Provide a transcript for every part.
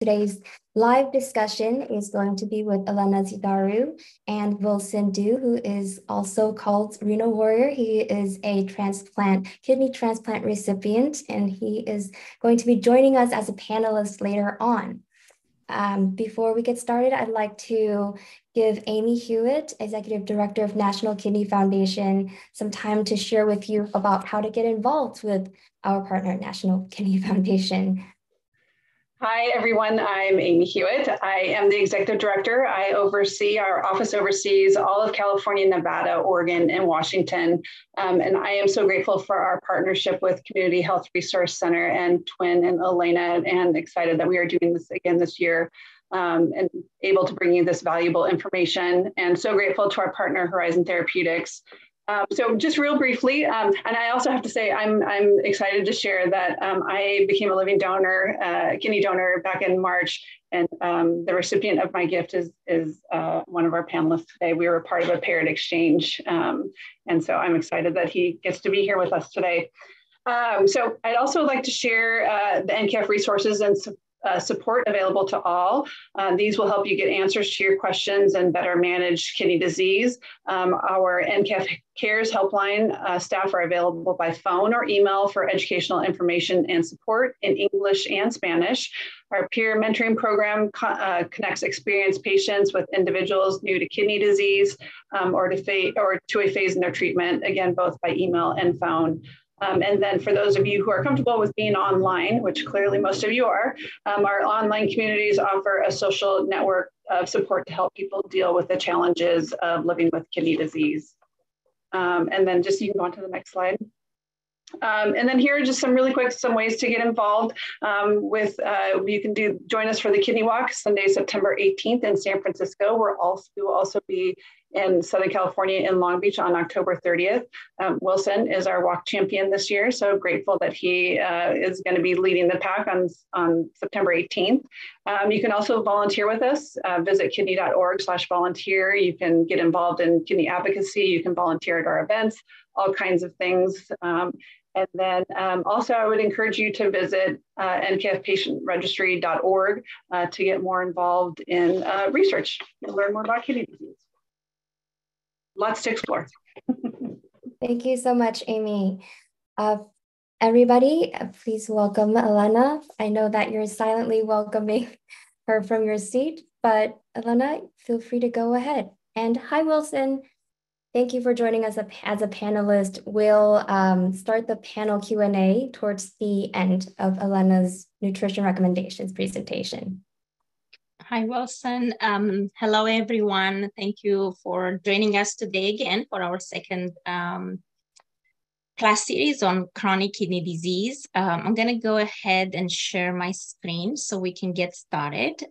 Today's live discussion is going to be with Elena Zidaru and Wilson Du, who is also called Renal Warrior. He is a kidney transplant recipient, and he is going to be joining us as a panelist later on. Before we get started, I'd like to give Amy Hewitt, Executive Director of National Kidney Foundation, some time to share with you about how to get involved with our partner, National Kidney Foundation. Hi, everyone. I'm Amy Hewitt. I am the Executive Director. Our office oversees all of California, Nevada, Oregon, and Washington. And I am so grateful for our partnership with Community Health Resource Center and Twin and Elena, and excited that we are doing this again this year and able to bring you this valuable information. And so grateful to our partner, Horizon Therapeutics. So just real briefly, and I also have to say I'm excited to share that I became a living donor, kidney donor back in March, and the recipient of my gift is one of our panelists today. We were part of a paired exchange, and so I'm excited that he gets to be here with us today. So I'd also like to share the NKF resources and support available to all. These will help you get answers to your questions and better manage kidney disease. Our NKF Cares helpline staff are available by phone or email for educational information and support in English and Spanish. Our peer mentoring program connects experienced patients with individuals new to kidney disease or to a phase in their treatment, again, both by email and phone. And then for those of you who are comfortable with being online, which clearly most of you are, our online communities offer a social network of support to help people deal with the challenges of living with kidney disease. And then you can go on to the next slide. And then here are just some really quick, some ways to get involved you can join us for the Kidney Walk, Sunday, September 18th in San Francisco. We will also be in Southern California in Long Beach on October 30th. Wilson is our walk champion this year, so grateful that he is going to be leading the pack on September 18th. You can also volunteer with us, visit kidney.org/volunteer. You can get involved in kidney advocacy. You can volunteer at our events, all kinds of things. And then also I would encourage you to visit nkfpatientregistry.org to get more involved in research and learn more about kidney disease. Lots to explore. Thank you so much, Amy. Everybody, please welcome Elena. I know that you're silently welcoming her from your seat, but Elena, feel free to go ahead. And hi, Wilson. Thank you for joining us as a panelist. We'll start the panel Q&A towards the end of Elena's nutrition recommendations presentation. Hi, Wilson. Hello, everyone. Thank you for joining us today again for our second class series on chronic kidney disease. I'm going to go ahead and share my screen so we can get started.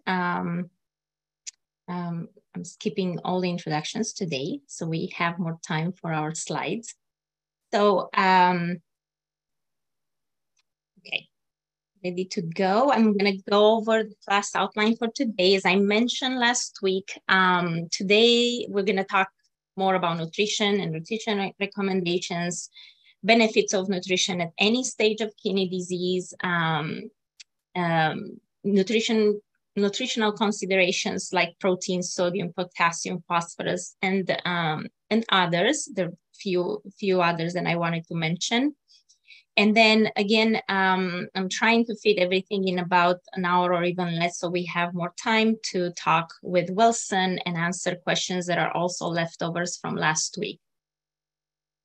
I'm skipping all the introductions today, so we have more time for our slides. So, okay, ready to go. I'm going to go over the class outline for today. As I mentioned last week, today we're going to talk more about nutrition and nutrition recommendations, benefits of nutrition at any stage of kidney disease, nutritional considerations like protein, sodium, potassium, phosphorus, and others. There are few others that I wanted to mention. And then again, I'm trying to fit everything in about an hour or even less, so we have more time to talk with Wilson and answer questions that are also leftovers from last week.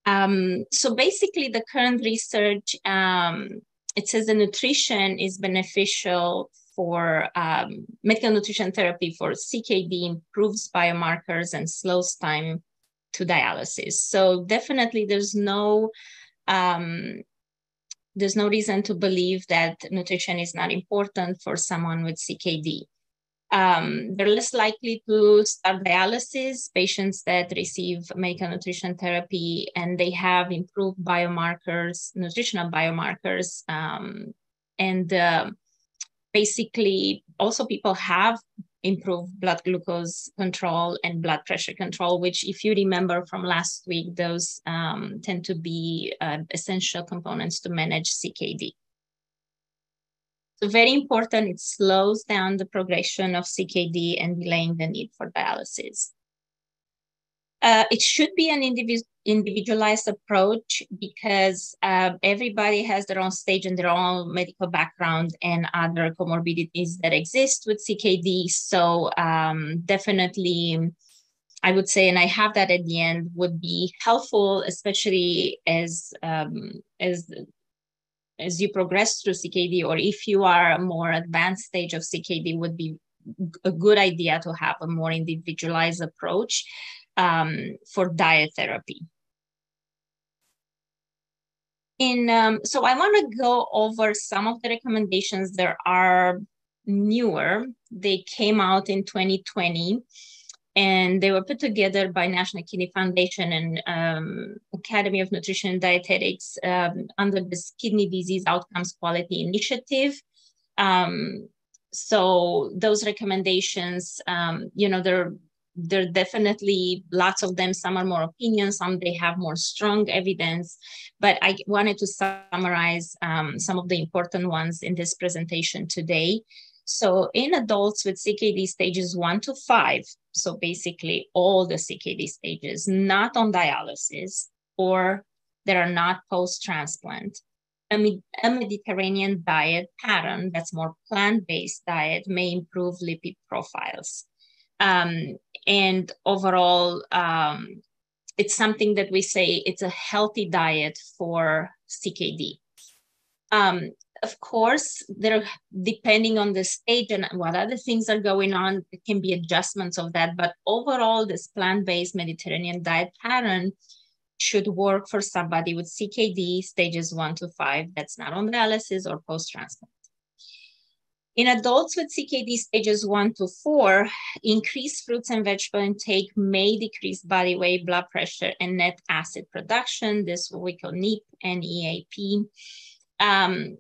So basically, the current research, it says that nutrition is beneficial for medical nutrition therapy for CKD, improves biomarkers and slows time to dialysis. So definitely there's no reason to believe that nutrition is not important for someone with CKD. They're less likely to start dialysis, patients that receive medical nutrition therapy, and they have improved biomarkers, nutritional biomarkers, basically, also people have improved blood glucose control and blood pressure control, which if you remember from last week, those tend to be essential components to manage CKD. So very important, it slows down the progression of CKD and delaying the need for dialysis. It should be an individualized approach because everybody has their own stage and their own medical background and other comorbidities that exist with CKD. So definitely, I would say, and I have that at the end, would be helpful, especially as you progress through CKD, or if you are a more advanced stage of CKD, would be a good idea to have a more individualized approach for diet therapy. So I want to go over some of the recommendations that are newer. They came out in 2020, and they were put together by National Kidney Foundation and Academy of Nutrition and Dietetics under this Kidney Disease Outcomes Quality Initiative. So those recommendations, there are definitely lots of them. Some are more opinions, some they have more strong evidence, but I wanted to summarize some of the important ones in this presentation today. So in adults with CKD stages 1 to 5, so basically all the CKD stages, not on dialysis or that are not post-transplant, a Mediterranean diet pattern that's more plant-based diet may improve lipid profiles. And overall, it's something that we say it's a healthy diet for CKD. Of course, depending on the stage and what other things are going on, there can be adjustments of that. But overall, this plant-based Mediterranean diet pattern should work for somebody with CKD stages 1 to 5 that's not on dialysis or post-transplant. In adults with CKD stages 1 to 4, increased fruits and vegetable intake may decrease body weight, blood pressure, and net acid production. This is what we call NEAP and EAP.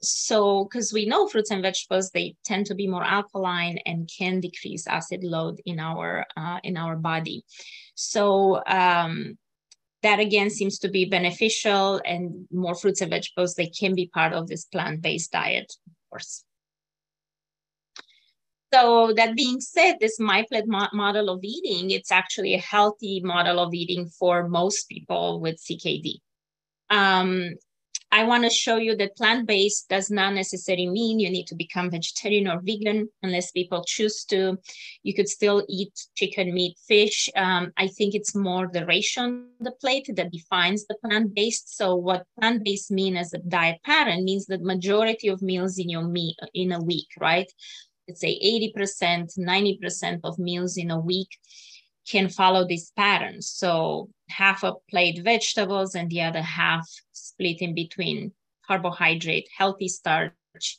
So, because we know fruits and vegetables, they tend to be more alkaline and can decrease acid load in our body. So that again seems to be beneficial, and more fruits and vegetables, they can be part of this plant-based diet, of course. So that being said, this MyPlate model of eating, it's actually a healthy model of eating for most people with CKD. I want to show you that plant-based does not necessarily mean you need to become vegetarian or vegan unless people choose to. You could still eat chicken, meat, fish. I think it's more the ratio on the plate that defines the plant-based. So what plant-based means as a diet pattern means that majority of meals in a week, right? Let's say 80%, 90% of meals in a week can follow this pattern. So half a plate vegetables and the other half split in between carbohydrate, healthy starch,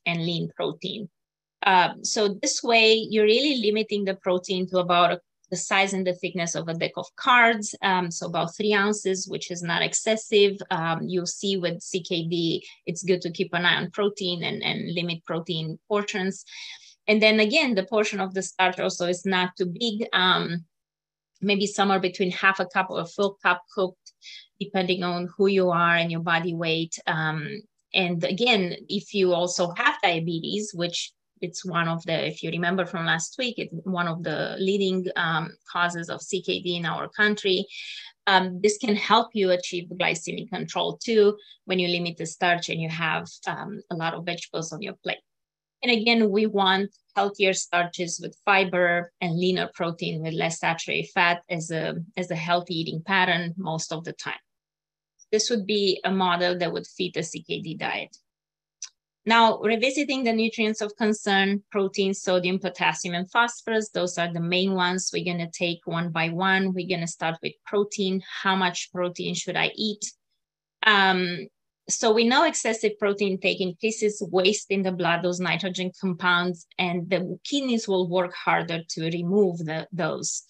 and lean protein. So this way, you're really limiting the protein to about the size and the thickness of a deck of cards. So about 3 ounces, which is not excessive. You'll see with CKD, it's good to keep an eye on protein and limit protein portions. And then again, the portion of the starch also is not too big. Maybe somewhere between half a cup or a full cup cooked, depending on who you are and your body weight. And again, if you also have diabetes, which it's one of the, if you remember from last week, it's one of the leading causes of CKD in our country. This can help you achieve glycemic control too, when you limit the starch and you have a lot of vegetables on your plate. And again, we want healthier starches with fiber and leaner protein with less saturated fat as a healthy eating pattern most of the time. This would be a model that would fit a CKD diet. Now, revisiting the nutrients of concern, protein, sodium, potassium, and phosphorus, those are the main ones. We're gonna take one by one. We're gonna start with protein. How much protein should I eat? So we know excessive protein intake increases waste in the blood, those nitrogen compounds, and the kidneys will work harder to remove those.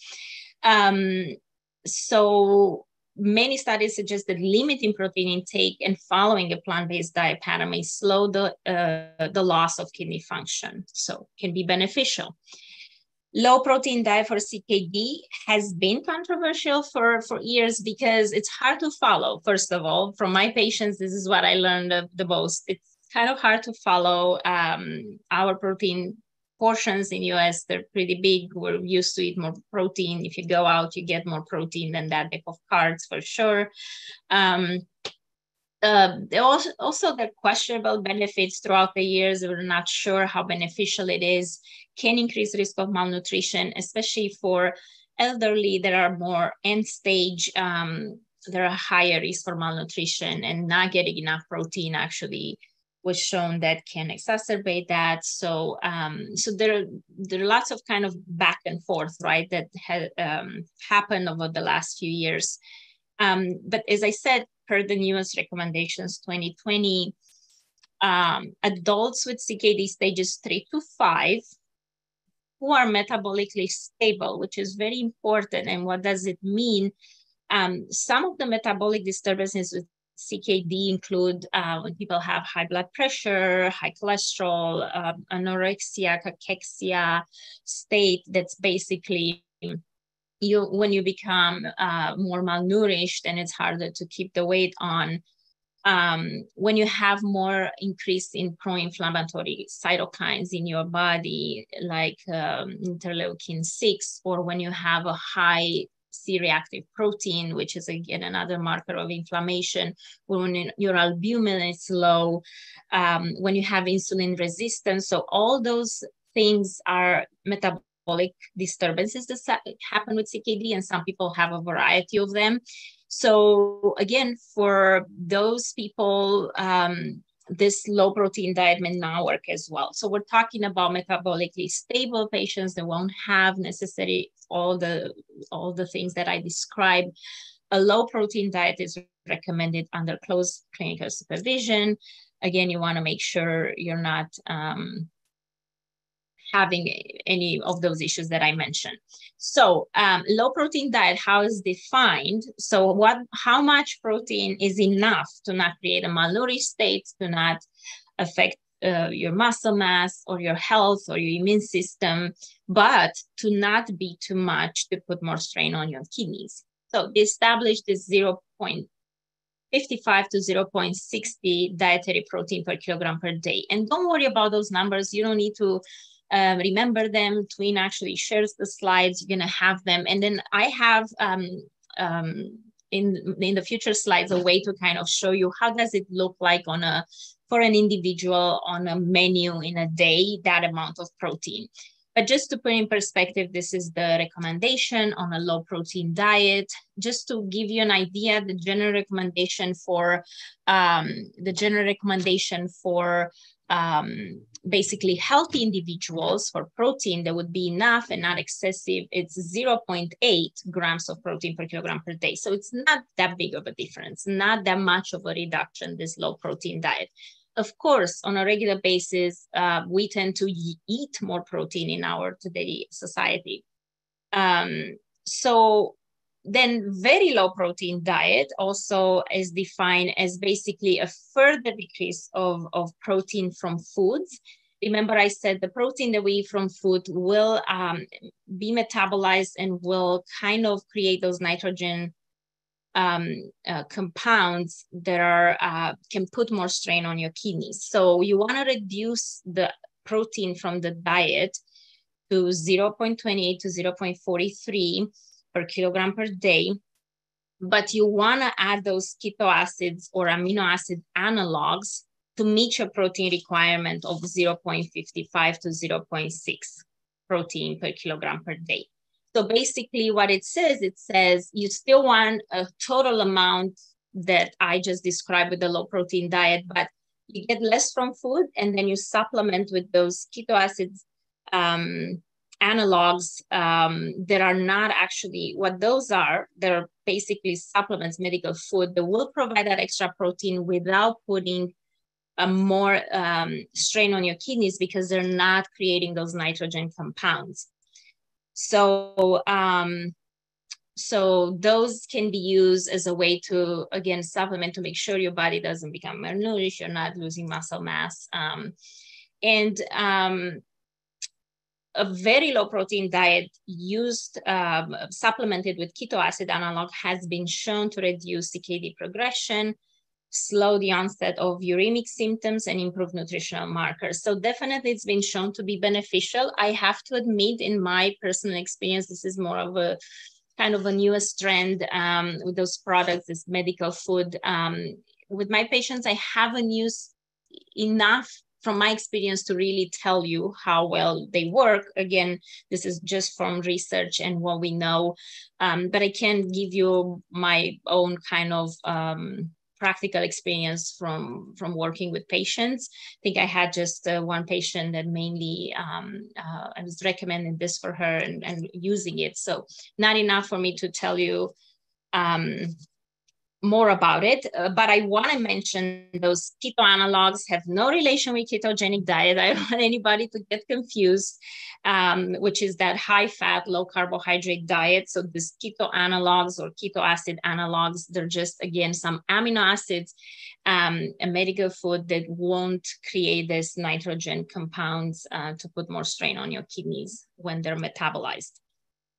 So many studies suggest that limiting protein intake and following a plant-based diet pattern may slow the loss of kidney function, so can be beneficial. Low protein diet for CKD has been controversial for years because it's hard to follow. First of all, from my patients, this is what I learned the most. kind of hard to follow. Our protein portions in US, they're pretty big. We're used to eat more protein. If you go out, you get more protein than that type of carbs for sure. There also the questionable benefits throughout the years. We're not sure how beneficial it is. Can increase risk of malnutrition, especially for elderly that are more end stage. There are higher risk for malnutrition, and not getting enough protein actually was shown that can exacerbate that. So, so there are lots of kind of back and forth, right, that had happened over the last few years. But as I said, per the newest recommendations 2020, adults with CKD stages 3 to 5 who are metabolically stable, which is very important. And what does it mean? Some of the metabolic disturbances with CKD include when people have high blood pressure, high cholesterol, anorexia, cachexia state. That's basically when you become more malnourished and it's harder to keep the weight on. When you have more increase in pro-inflammatory cytokines in your body, like interleukin-6, or when you have a high C-reactive protein, which is again another marker of inflammation, when your albumin is low, when you have insulin resistance. So all those things are metabolic disturbances that happen with CKD, and some people have a variety of them. So again, for those people, this low protein diet may not work as well. So we're talking about metabolically stable patients that won't have necessarily all the things that I described. A low protein diet is recommended under close clinical supervision. Again, you want to make sure you're not having any of those issues that I mentioned. So low protein diet, how is defined? So how much protein is enough to not create a malnourished state, to not affect your muscle mass or your health or your immune system, but to not be too much to put more strain on your kidneys. So they established this 0.55 to 0.60 dietary protein per kilogram per day. And don't worry about those numbers. You don't need to remember them. Twin actually shares the slides. You're going to have them. And then I have in the future slides a way to kind of show you how does it look like for an individual on a menu in a day, that amount of protein. But just to put in perspective, this is the recommendation on a low protein diet. Just to give you an idea, the general recommendation for basically healthy individuals for protein that would be enough and not excessive, it's 0.8 grams of protein per kilogram per day. So it's not that big of a difference, not that much of a reduction, this low protein diet. Of course, on a regular basis, we tend to eat more protein in our today society. So then very low protein diet also is defined as basically a further decrease of protein from foods. Remember, I said the protein that we eat from food will be metabolized and will kind of create those nitrogen compounds that can put more strain on your kidneys. So you want to reduce the protein from the diet to 0.28 to 0.43 per kilogram per day, but you want to add those keto acids or amino acid analogs to meet your protein requirement of 0.55 to 0.6 protein per kilogram per day. So basically what it says you still want a total amount that I just described with the low protein diet, but you get less from food and then you supplement with those keto acids analogs that are not actually what those are. They're basically supplements, medical food that will provide that extra protein without putting a more strain on your kidneys because they're not creating those nitrogen compounds. So, so those can be used as a way to, again, supplement to make sure your body doesn't become malnourished, you're not losing muscle mass. A very low protein diet used, supplemented with keto acid analog has been shown to reduce CKD progression. slow the onset of uremic symptoms, and improve nutritional markers. So definitely it's been shown to be beneficial. I have to admit, in my personal experience, this is more of a kind of a newest trend with those products, this medical food. With my patients, I haven't used enough from my experience to really tell you how well they work. Again, this is just from research and what we know, but I can give you my own kind of practical experience from working with patients. I think I had just one patient that mainly I was recommending this for her and using it. So not enough for me to tell you more about it, but I want to mention those keto analogs have no relation with ketogenic diet. I don't want anybody to get confused, which is that high fat, low carbohydrate diet. So these keto analogs or keto acid analogs, they're just, again, some amino acids, a medical food that won't create this nitrogen compounds to put more strain on your kidneys when they're metabolized.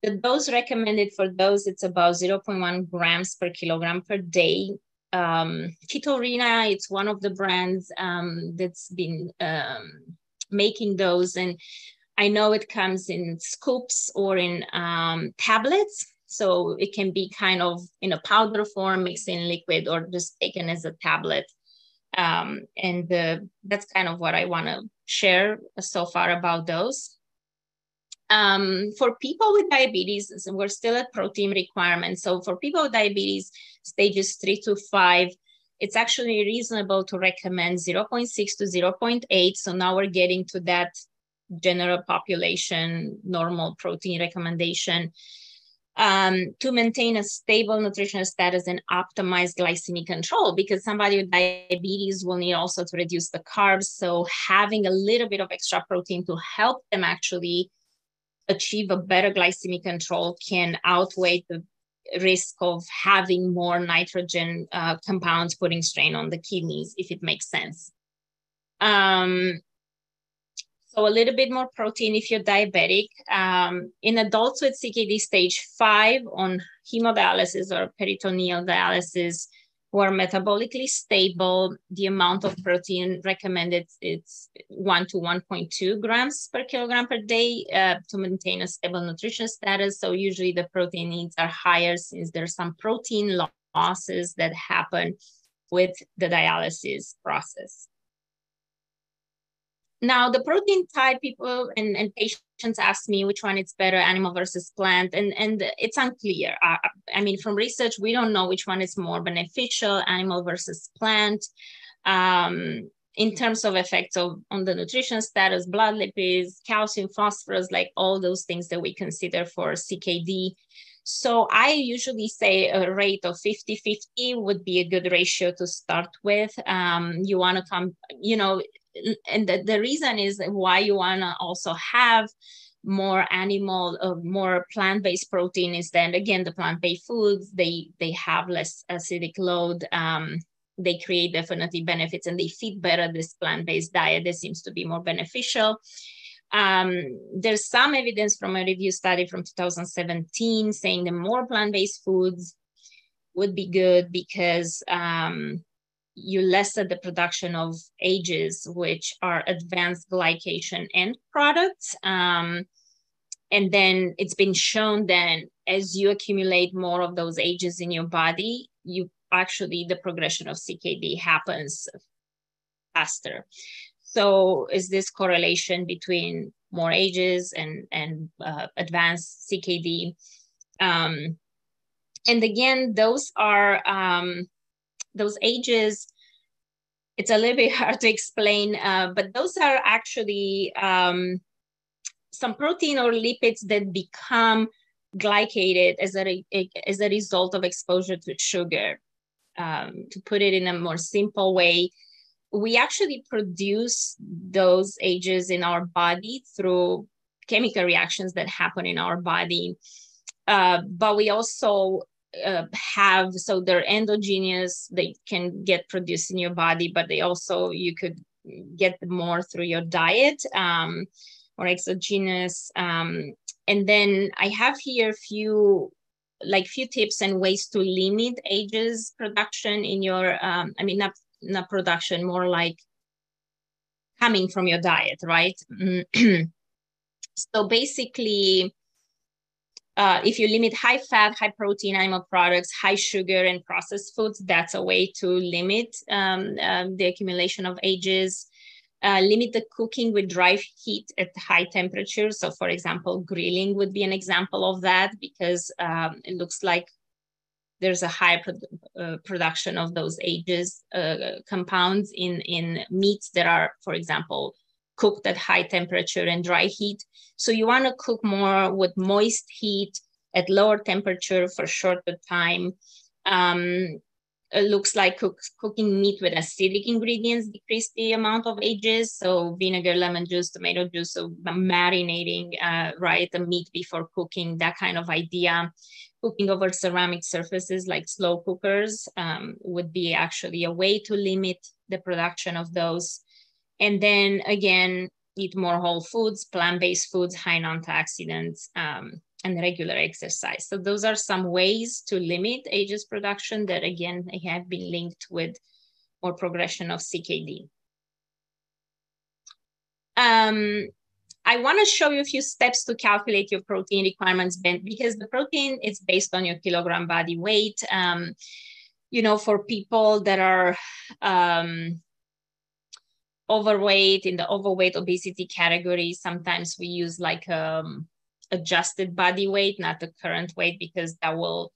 The dose recommended for those, it's about 0.1 grams per kilogram per day. Ketorina, it's one of the brands that's been making those. And I know it comes in scoops or in tablets. So it can be kind of in a powder form, mixed in liquid, or just taken as a tablet. That's kind of what I want to share so far about those. For people with diabetes, so we're still at protein requirements. So for people with diabetes, stages 3 to 5, it's actually reasonable to recommend 0.6 to 0.8. So now we're getting to that general population normal protein recommendation to maintain a stable nutritional status and optimize glycemic control, because somebody with diabetes will need also to reduce the carbs. So having a little bit of extra protein to help them actually achieve a better glycemic control can outweigh the risk of having more nitrogen compounds putting strain on the kidneys, if it makes sense. So a little bit more protein if you're diabetic. In adults with CKD stage 5 on hemodialysis or peritoneal dialysis who are metabolically stable, the amount of protein recommended, it's 1 to 1.2 grams per kilogram per day to maintain a stable nutrition status. So usually the protein needs are higher since there's some protein losses that happen with the dialysis process. Now, the protein type, people and patients ask me which one is better, animal versus plant, and it's unclear. I mean, from research, we don't know which one is more beneficial, animal versus plant, in terms of effects on the nutrition status, blood lipids, calcium, phosphorus, like all those things that we consider for CKD. So I usually say a rate of 50-50 would be a good ratio to start with. You want to come, you know, and the reason is why you want to also have more animal, more plant-based protein is then, again, the plant-based foods, they have less acidic load. They create definitely benefits and they fit better this plant-based diet that seems to be more beneficial. There's some evidence from a review study from 2017 saying the more plant-based foods would be good because you lessen the production of AGEs, which are advanced glycation end products. And then it's been shown that as you accumulate more of those AGEs in your body, you actually, the progression of CKD happens faster. So is this correlation between more AGEs and advanced CKD? And again, those are, those AGEs, it's a little bit hard to explain, but those are actually some protein or lipids that become glycated as a result of exposure to sugar. To put it in a more simple way, we actually produce those AGEs in our body through chemical reactions that happen in our body. But we also have, so they're endogenous, they can get produced in your body, but they also, you could get more through your diet, or exogenous. And then I have here a few like few tips and ways to limit ages production in your, I mean, not production, more like coming from your diet, right? So basically, if you limit high fat, high protein animal products, high sugar and processed foods, that's a way to limit the accumulation of ages. Limit the cooking with dry heat at high temperatures. So for example, grilling would be an example of that, because it looks like there's a high production of those ages compounds in meats that are, for example, cooked at high temperature and dry heat. So you want to cook more with moist heat at lower temperature for shorter time. It looks like cooking meat with acidic ingredients decrease the amount of ages. So vinegar, lemon juice, tomato juice, so marinating, right, the meat before cooking, that kind of idea. Cooking over ceramic surfaces like slow cookers would be actually a way to limit the production of those. And then again, eat more whole foods, plant-based foods, high non-antioxidants, and regular exercise. So those are some ways to limit ages production that, again, have been linked with more progression of CKD. I want to show you a few steps to calculate your protein requirements, because the protein is based on your kilogram body weight. You know, for people that are overweight, in the overweight obesity category, sometimes we use like adjusted body weight, not the current weight, because that will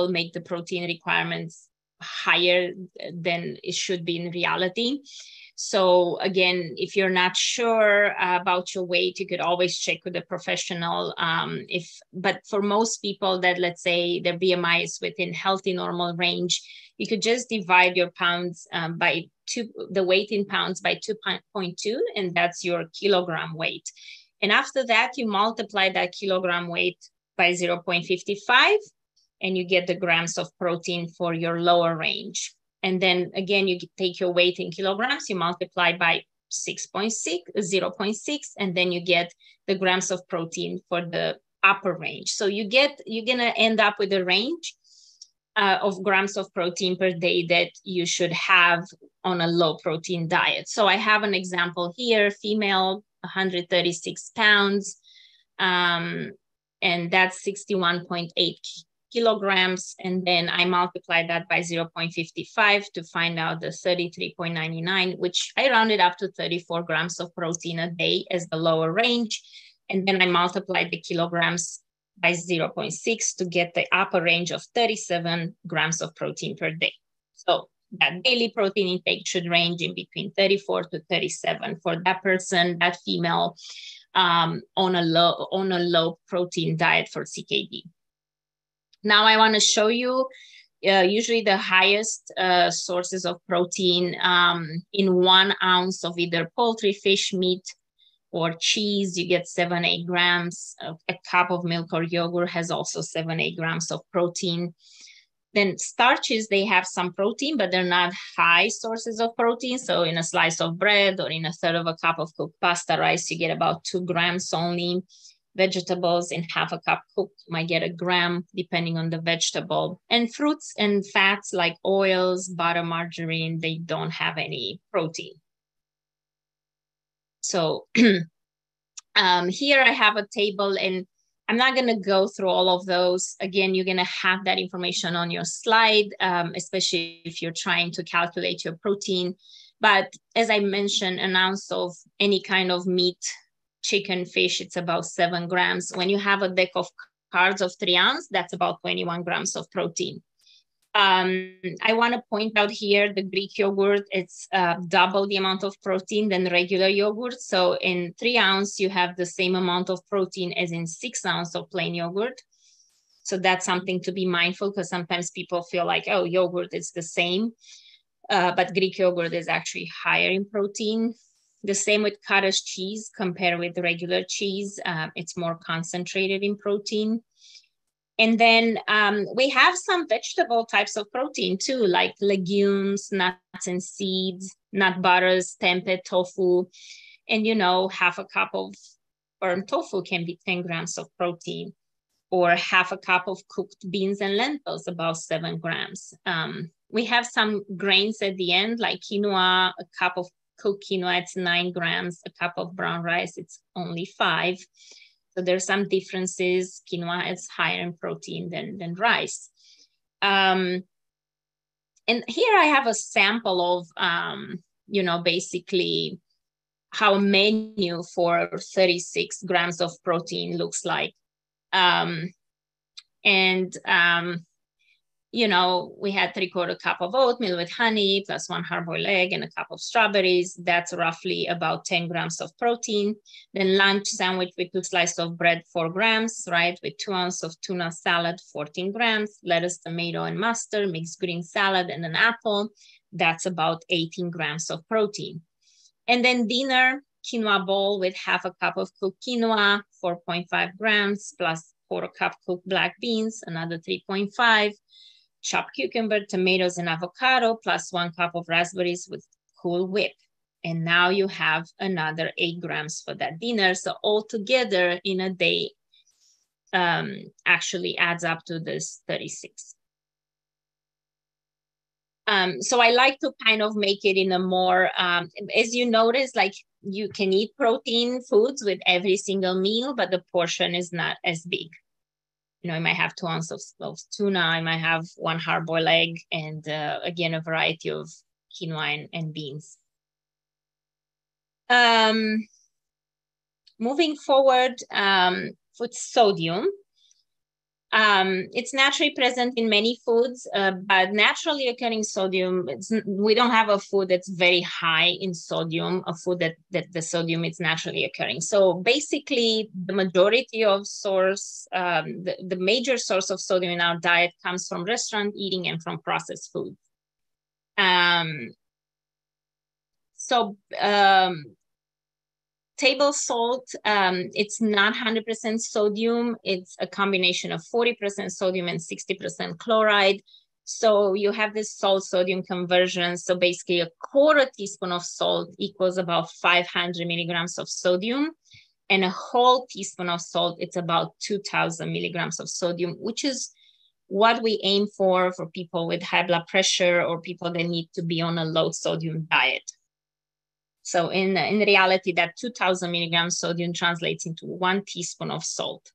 make the protein requirements higher than it should be in reality. So again, if you're not sure about your weight, you could always check with a professional. But for most people that, let's say, their BMI is within healthy normal range, you could just divide your pounds by the weight in pounds by 2.2, and that's your kilogram weight. And after that, you multiply that kilogram weight by 0.55, and you get the grams of protein for your lower range. And then again, you take your weight in kilograms, you multiply by 0.6, and then you get the grams of protein for the upper range. So you're gonna end up with a range of grams of protein per day that you should have on a low protein diet. So I have an example here, female, 136 pounds, and that's 61.8 kilograms. And then I multiply that by 0.55 to find out the 33.99, which I rounded up to 34 grams of protein a day as the lower range. And then I multiply the kilograms by 0.6 to get the upper range of 37 grams of protein per day. So that daily protein intake should range in between 34 to 37 for that person, that female, on a low protein diet for CKD. Now I want to show you usually the highest sources of protein in 1 ounce of either poultry, fish, meat, or cheese. You get 7-8 grams. A cup of milk or yogurt has also 7-8 grams of protein. Then starches, they have some protein, but they're not high sources of protein. So in a slice of bread or in a third of a cup of cooked pasta rice, you get about 2 grams only. Vegetables, in half a cup cooked, you might get 1 gram, depending on the vegetable. And fruits and fats like oils, butter, margarine, they don't have any protein. So here I have a table, and I'm not going to go through all of those. Again, you're going to have that information on your slide, especially if you're trying to calculate your protein. But as I mentioned, 1 ounce of any kind of meat, chicken, fish, it's about 7 grams. When you have a deck of cards of 3 ounces, that's about 21 grams of protein. I want to point out here the Greek yogurt, it's double the amount of protein than regular yogurt. So in 3 ounces, you have the same amount of protein as in 6 ounces of plain yogurt. So that's something to be mindful, because sometimes people feel like, oh, yogurt is the same. But Greek yogurt is actually higher in protein. The same with cottage cheese compared with regular cheese. It's more concentrated in protein. And then we have some vegetable types of protein too, like legumes, nuts and seeds, nut butters, tempeh, tofu, and, half a cup of firm tofu can be 10 grams of protein, or half a cup of cooked beans and lentils, about 7 grams. We have some grains at the end, like quinoa. A cup of cooked quinoa, it's 9 grams. A cup of brown rice, it's only 5. So there's some differences. Quinoa is higher in protein than rice. And here I have a sample of, basically how a menu for 36 grams of protein looks like. We had 3/4 cup of oatmeal with honey, plus 1 hard-boiled egg and a cup of strawberries. That's roughly about 10 grams of protein. Then lunch sandwich with 2 slices of bread, 4 grams, right? With 2 ounces of tuna salad, 14 grams, lettuce, tomato, and mustard, mixed green salad, and an apple. That's about 18 grams of protein. And then dinner, quinoa bowl with half a cup of cooked quinoa, 4.5 grams, plus 1/4 cup cooked black beans, another 3.5, chopped cucumber, tomatoes, and avocado, plus 1 cup of raspberries with Cool Whip. And now you have another 8 grams for that dinner. So altogether in a day actually adds up to this 36. So I like to kind of make it in a more, as you notice, like you can eat protein foods with every single meal, but the portion is not as big. You might have 2 ounces of tuna, I might have 1 hard-boiled egg, and again, a variety of quinoa and beans. Moving forward, with sodium. It's naturally present in many foods, but naturally occurring sodium, we don't have a food that's very high in sodium, a food that the sodium is naturally occurring. So basically, the majority of source, the major source of sodium in our diet comes from restaurant eating and from processed food. Table salt, it's not 100% sodium. It's a combination of 40% sodium and 60% chloride. So you have this salt-sodium conversion. So basically a 1/4 teaspoon of salt equals about 500 milligrams of sodium. And a whole teaspoon of salt, it's about 2,000 milligrams of sodium, which is what we aim for people with high blood pressure or people that need to be on a low sodium diet. So in reality, that 2,000 milligrams sodium translates into 1 teaspoon of salt.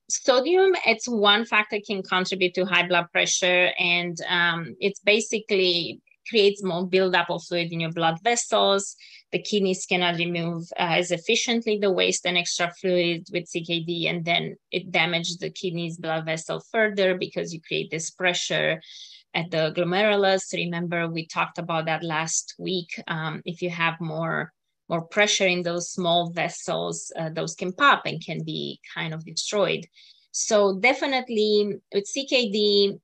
Sodium, it's one factor can contribute to high blood pressure, and it's basically creates more buildup of fluid in your blood vessels. The kidneys cannot remove as efficiently the waste and extra fluid with CKD, and then it damages the kidneys blood vessel further because you create this pressure at the glomerulus. Remember, we talked about that last week. If you have more pressure in those small vessels, those can pop and can be kind of destroyed. So definitely with CKD,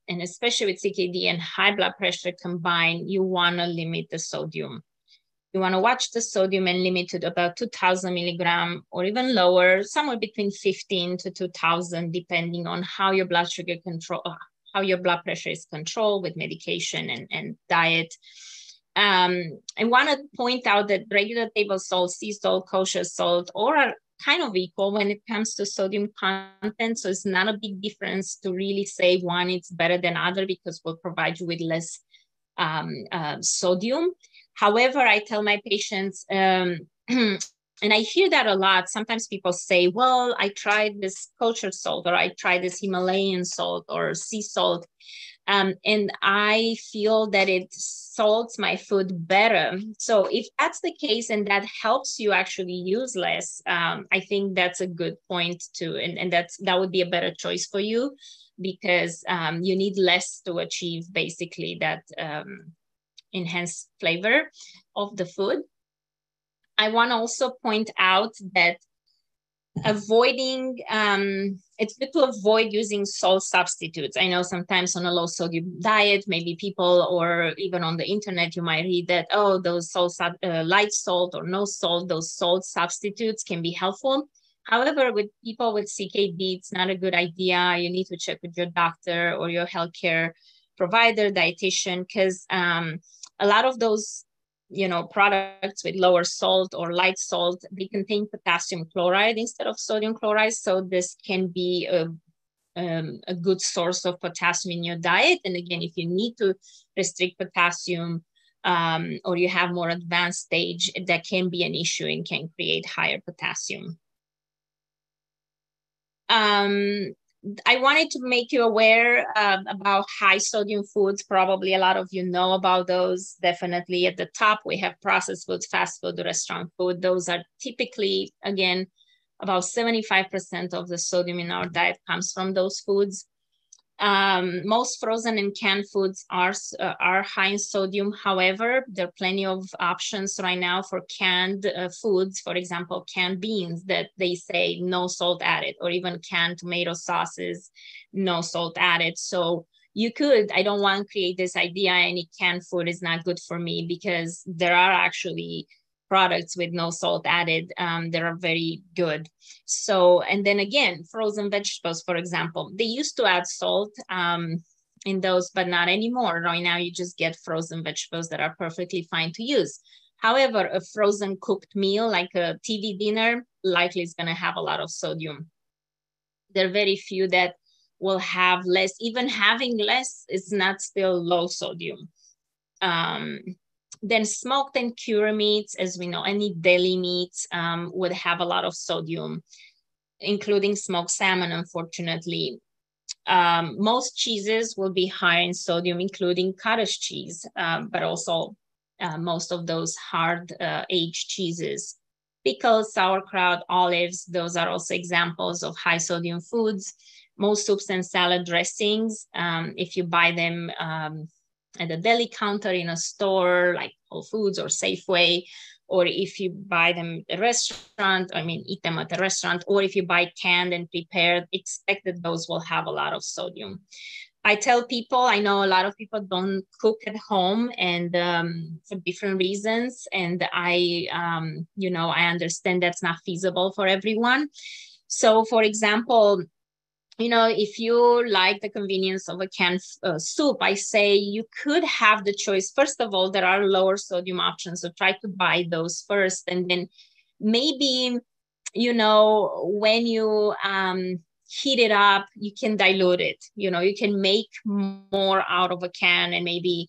and especially with CKD and high blood pressure combined, you want to limit the sodium. You want to watch the sodium and limit to about 2,000 milligram or even lower, somewhere between 15 to 2,000, depending on how your blood sugar control, how your blood pressure is controlled with medication and diet. I want to point out that regular table salt, sea salt, kosher salt, all are kind of equal when it comes to sodium content. So it's not a big difference to really say one is better than other because we'll provide you with less sodium. However, I tell my patients, and I hear that a lot. Sometimes people say, well, I tried this kosher salt, or I tried this Himalayan salt or sea salt. And I feel that it salts my food better. So if that's the case and that helps you actually use less, I think that's a good point too. And that would be a better choice for you because you need less to achieve basically that enhanced flavor of the food. I want to also point out that avoiding, it's good to avoid using salt substitutes. I know sometimes on a low sodium diet, maybe people, or even on the internet, you might read that, oh, those light salt or no salt, those salt substitutes can be helpful. However, with people with CKD, it's not a good idea. You need to check with your doctor or your healthcare provider, dietitian, because a lot of those products with lower salt or light salt, they contain potassium chloride instead of sodium chloride. So this can be a good source of potassium in your diet. And again, if you need to restrict potassium or you have more advanced stage, that can be an issue and can create higher potassium. I wanted to make you aware about high sodium foods. Probably a lot of you know about those. Definitely at the top, we have processed foods, fast food, restaurant food. Those are typically, again, about 75% of the sodium in our diet comes from those foods. Most frozen and canned foods are high in sodium. However, there are plenty of options right now for canned foods. For example, canned beans that they say no salt added, or even canned tomato sauces, no salt added. So you could, I don't want to create this idea any canned food is not good for me, because there are actually products with no salt added that are very good. So, and then again, frozen vegetables, for example, they used to add salt in those, but not anymore. Right now, you just get frozen vegetables that are perfectly fine to use. However, a frozen cooked meal, like a TV dinner, likely is going to have a lot of sodium. There are very few that will have less. Even having less is not still low sodium. Then smoked and cured meats, as we know, any deli meats would have a lot of sodium, including smoked salmon, unfortunately. Most cheeses will be high in sodium, including cottage cheese, but also most of those hard aged cheeses. Pickles, sauerkraut, olives, those are also examples of high sodium foods. Most soups and salad dressings, if you buy them at the deli counter in a store like Whole Foods or Safeway, or if you buy them at a restaurant, eat them at a restaurant, or if you buy canned and prepared, expect that those will have a lot of sodium. I tell people, I know a lot of people don't cook at home, and for different reasons. And I understand that's not feasible for everyone. So for example, if you like the convenience of a canned soup, I say you could have the choice. First of all, there are lower sodium options, so try to buy those first. And then maybe, when you heat it up, you can dilute it. You can make more out of a can and maybe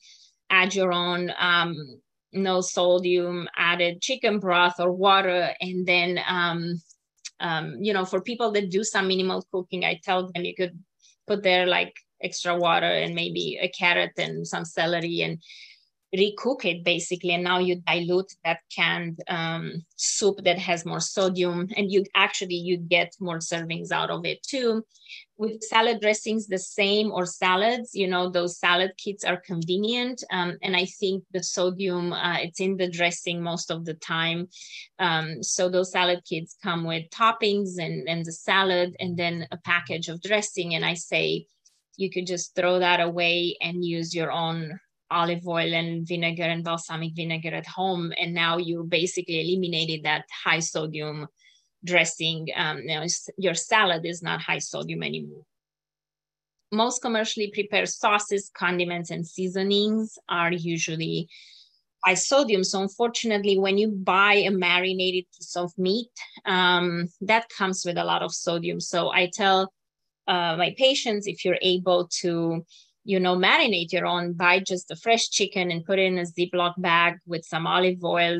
add your own no sodium added chicken broth or water. And then for people that do some minimal cooking, I tell them you could put there like extra water and maybe a carrot and some celery and recook it basically. And now you dilute that canned soup that has more sodium, and you get more servings out of it too. With salad dressings, the same, or salads, those salad kits are convenient. And I think the sodium, it's in the dressing most of the time. So those salad kits come with toppings and the salad, and then a package of dressing. And I say, you could just throw that away and use your own olive oil and vinegar and balsamic vinegar at home. And now you basically eliminated that high sodium dressing. Your salad is not high sodium anymore. Most commercially prepared sauces, condiments, and seasonings are usually high sodium. So unfortunately, when you buy a marinated piece of meat, that comes with a lot of sodium. So I tell my patients, if you're able to marinate your own, buy just a fresh chicken and put it in a Ziploc bag with some olive oil,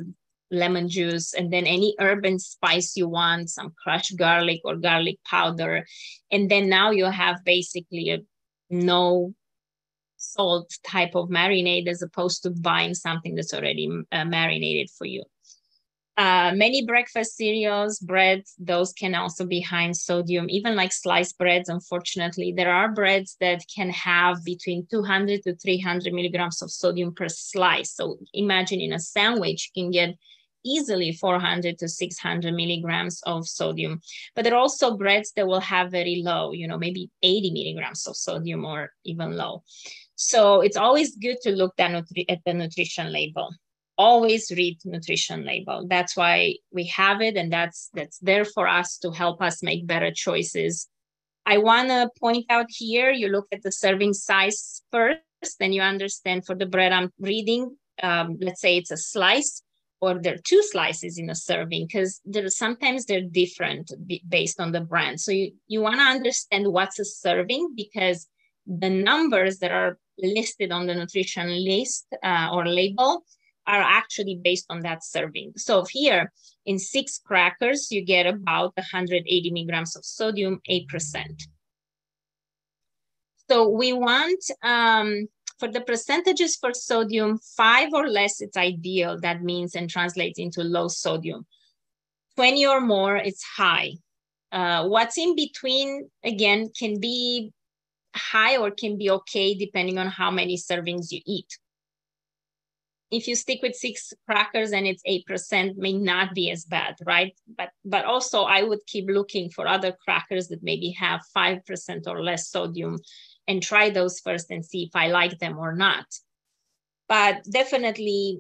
lemon juice, and then any herb and spice you want, some crushed garlic or garlic powder. And then now you have basically a no salt type of marinade, as opposed to buying something that's already marinated for you. Many breakfast cereals, breads, those can also be high in sodium, even like sliced breads. Unfortunately, there are breads that can have between 200 to 300 milligrams of sodium per slice. So imagine in a sandwich, you can get easily 400 to 600 milligrams of sodium. But there are also breads that will have very low, maybe 80 milligrams of sodium or even low. So it's always good to look at the nutrition label. Always read nutrition label. That's why we have it, and that's there for us to help us make better choices. I want to point out here, you look at the serving size first, then you understand for the bread I'm reading, let's say it's a slice, or there are 2 slices in a serving, because sometimes they're different based on the brand. So you want to understand what's a serving, because the numbers that are listed on the nutrition list or label are actually based on that serving. So here, in 6 crackers, you get about 180 milligrams of sodium, 8%. So we want, for the percentages for sodium, 5 or less, it's ideal. That means and translates into low sodium. 20 or more, it's high. What's in between, again, can be high or can be okay, depending on how many servings you eat. If you stick with 6 crackers and it's 8%, may not be as bad, right? But also I would keep looking for other crackers that maybe have 5% or less sodium, and try those first and see if I like them or not. But definitely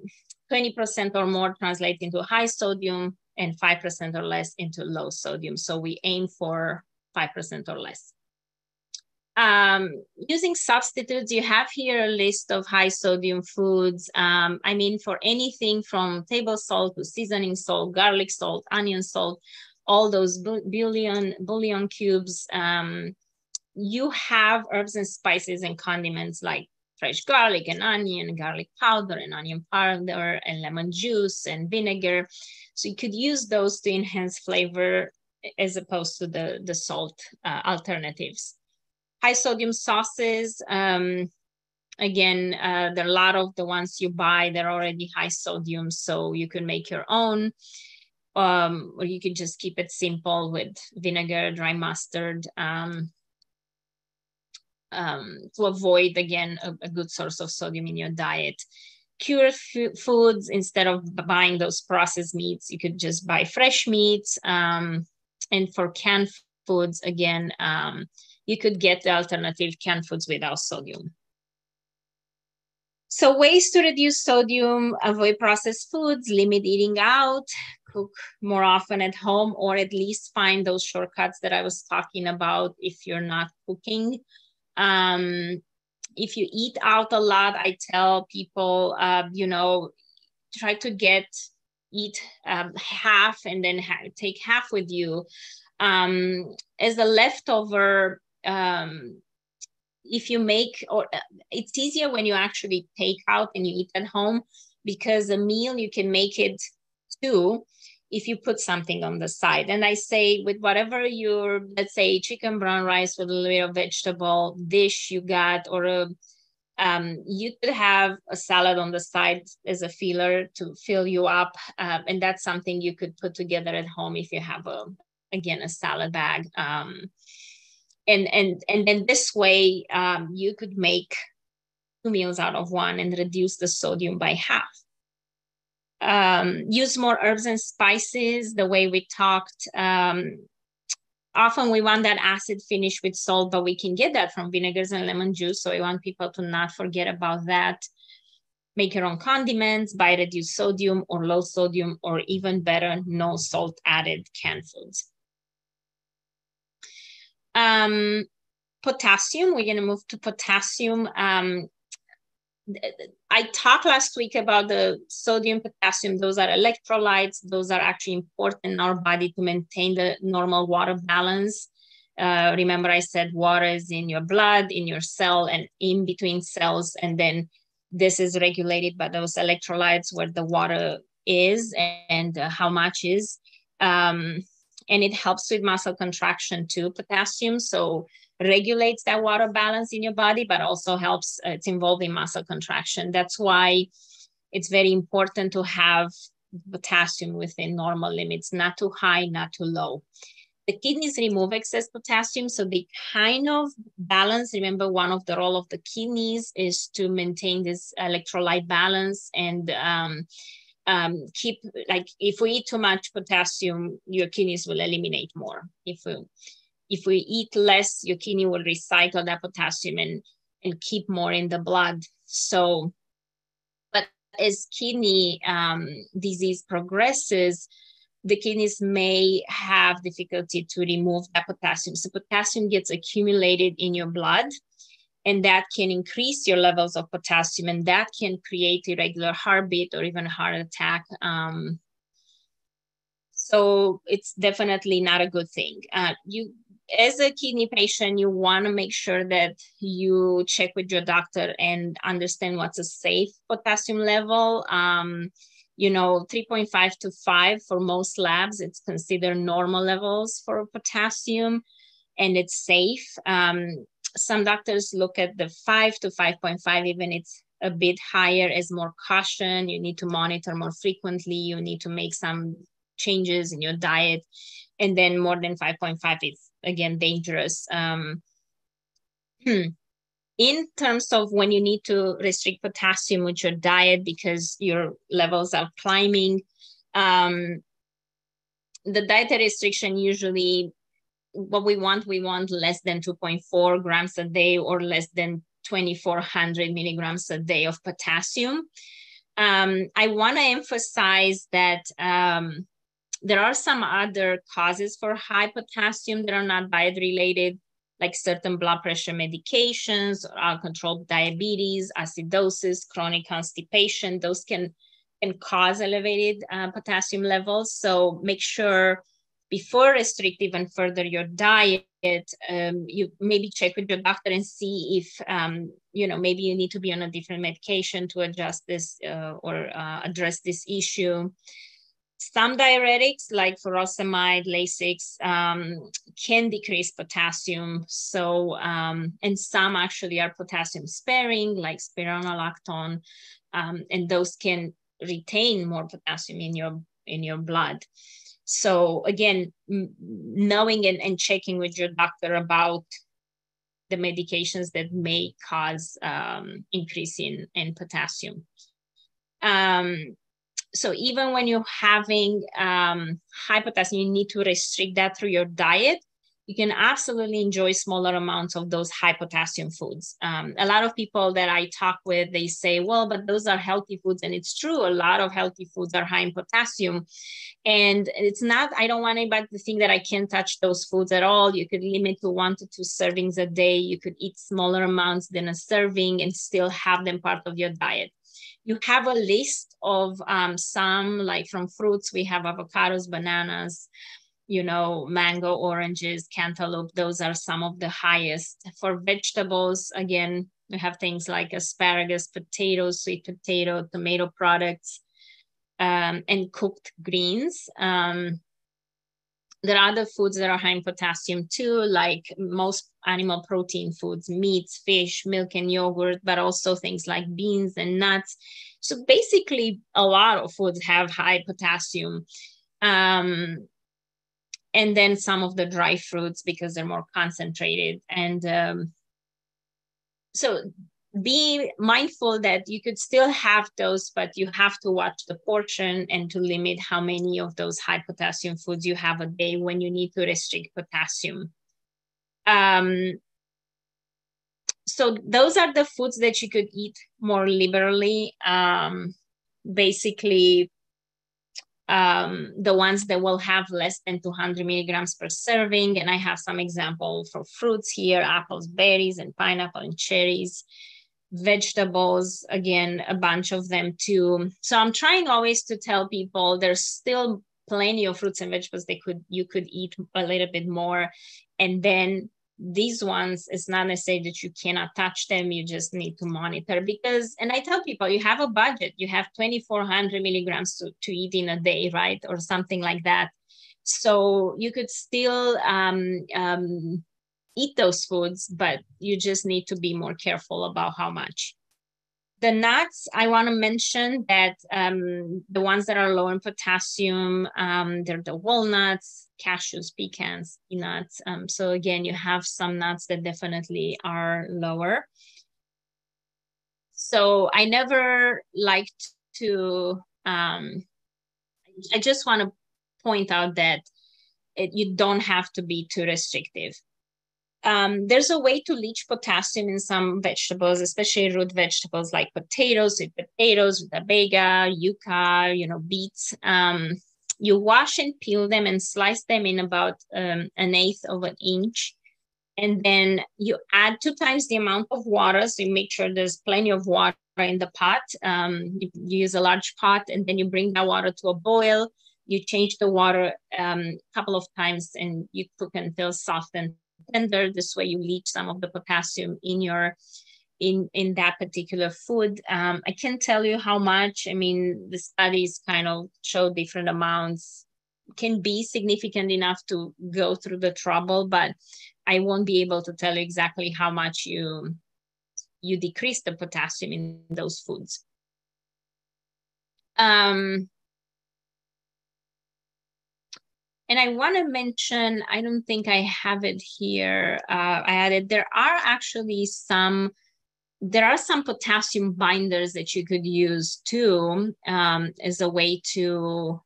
20% or more translate into high sodium, and 5% or less into low sodium. So we aim for 5% or less. Using substitutes, you have here a list of high sodium foods. I mean, for anything from table salt to seasoning salt, garlic salt, onion salt, all those bouillon cubes. You have herbs and spices and condiments like fresh garlic and onion, garlic powder and onion powder, and lemon juice and vinegar. So you could use those to enhance flavor as opposed to the salt alternatives. High sodium sauces, again, there are a lot of the ones you buy, they're already high sodium, so you can make your own, or you can just keep it simple with vinegar, dry mustard, to avoid, again, a good source of sodium in your diet. Cured foods, instead of buying those processed meats, you could just buy fresh meats. And for canned foods, again, you could get the alternative canned foods without sodium. So ways to reduce sodium: avoid processed foods, limit eating out, cook more often at home, or at least find those shortcuts that I was talking about if you're not cooking. If you eat out a lot, I tell people, try to eat half and then take half with you. As a leftover, if you make, or it's easier when you actually take out and you eat at home, because a meal you can make it 2 if you put something on the side. And I say, with whatever your, let's say, chicken brown rice with a little bit of vegetable dish you got, or you could have a salad on the side as a filler to fill you up. And that's something you could put together at home if you have a salad bag. And then this way, you could make 2 meals out of 1 and reduce the sodium by half. Use more herbs and spices, the way we talked. Often we want that acid finish with salt, but we can get that from vinegars and lemon juice. So we want people to not forget about that. Make your own condiments, buy reduced sodium or low sodium, or even better, no salt added canned foods. Potassium, we're gonna move to potassium. I talked last week about the sodium, potassium. Those are electrolytes. Those are actually important in our body to maintain the normal water balance. Remember I said water is in your blood, in your cell, and in between cells. And then this is regulated by those electrolytes, where the water is and how much is. And it helps with muscle contraction too, potassium. So regulates that water balance in your body, but also helps, it's involved in muscle contraction. That's why it's very important to have potassium within normal limits, not too high, not too low. The kidneys remove excess potassium, so they kind of balance. Remember, one of the role of the kidneys is to maintain this electrolyte balance and keep, like, if we eat too much potassium, your kidneys will eliminate more. If we eat less, your kidney will recycle that potassium and keep more in the blood. So, but as kidney disease progresses, the kidneys may have difficulty to remove that potassium. So potassium gets accumulated in your blood, and that can increase your levels of potassium, and that can create irregular heartbeat or even heart attack. So it's definitely not a good thing. You, as a kidney patient, you want to make sure that you check with your doctor and understand what's a safe potassium level. 3.5 to 5 for most labs, it's considered normal levels for potassium, and it's safe. Some doctors look at the 5 to 5.5, even it's a bit higher, as more caution. You need to monitor more frequently. You need to make some changes in your diet. And then more than 5.5 is, again, dangerous. In terms of when you need to restrict potassium with your diet because your levels are climbing, the dietary restriction usually, what we want less than 2.4 grams a day or less than 2,400 milligrams a day of potassium. I want to emphasize that there are some other causes for high potassium that are not diet related, like certain blood pressure medications, or uncontrolled diabetes, acidosis, chronic constipation. Those can cause elevated potassium levels. So make sure before restrict even further your diet, you maybe check with your doctor and see if, maybe you need to be on a different medication to adjust this or address this issue. Some diuretics like furosemide, Lasix can decrease potassium. So, and some actually are potassium sparing like spironolactone, and those can retain more potassium in your blood. So again, knowing and checking with your doctor about the medications that may cause increase in potassium. So even when you're having high potassium, you need to restrict that through your diet. You can absolutely enjoy smaller amounts of those high potassium foods. A lot of people that I talk with, they say, well, but those are healthy foods. And it's true, a lot of healthy foods are high in potassium. And it's not, I don't want anybody to think that I can't touch those foods at all. You could limit to 1 to 2 servings a day. You could eat smaller amounts than a serving and still have them part of your diet. You have a list of some, like from fruits, we have avocados, bananas, mango, oranges, cantaloupe. Those are some of the highest. For vegetables, again, we have things like asparagus, potatoes, sweet potato, tomato products, and cooked greens. There are other foods that are high in potassium too, like most animal protein foods, meats, fish, milk, and yogurt, but also things like beans and nuts. So basically, a lot of foods have high potassium. And then some of the dry fruits because they're more concentrated. And so be mindful that you could still have those, but you have to watch the portion and to limit how many of those high potassium foods you have a day when you need to restrict potassium. So those are the foods that you could eat more liberally. Basically, the ones that will have less than 200 milligrams per serving. And I have some example for fruits here, apples, berries, and pineapple and cherries. Vegetables, again, a bunch of them too. So I'm trying always to tell people there's still plenty of fruits and vegetables you could eat a little bit more. And then these ones, it's not necessarily that you cannot touch them, you just need to monitor because, and I tell people, you have a budget, you have 2,400 milligrams to eat in a day, right? Or something like that. So you could still eat those foods, but you just need to be more careful about how much. The nuts, I want to mention that the ones that are low in potassium, they're the walnuts, cashews, pecans, peanuts. So again, you have some nuts that definitely are lower. So I never liked to, I just want to point out that you don't have to be too restrictive. There's a way to leach potassium in some vegetables, especially root vegetables like potatoes, sweet potatoes, rutabaga, yucca, beets. You wash and peel them and slice them in about 1/8 of an inch. And then you add 2 times the amount of water. So you make sure there's plenty of water in the pot. You use a large pot, and then you bring that water to a boil. You change the water a couple of times, and you cook until soft and tender. This way you leach some of the potassium in your in that particular food. I can't tell you how much. I mean, the studies kind of show different amounts can be significant enough to go through the trouble, but I won't be able to tell you exactly how much you decrease the potassium in those foods. And I want to mention, I don't think I have it here. I added, there are some potassium binders that you could use too, as a way to,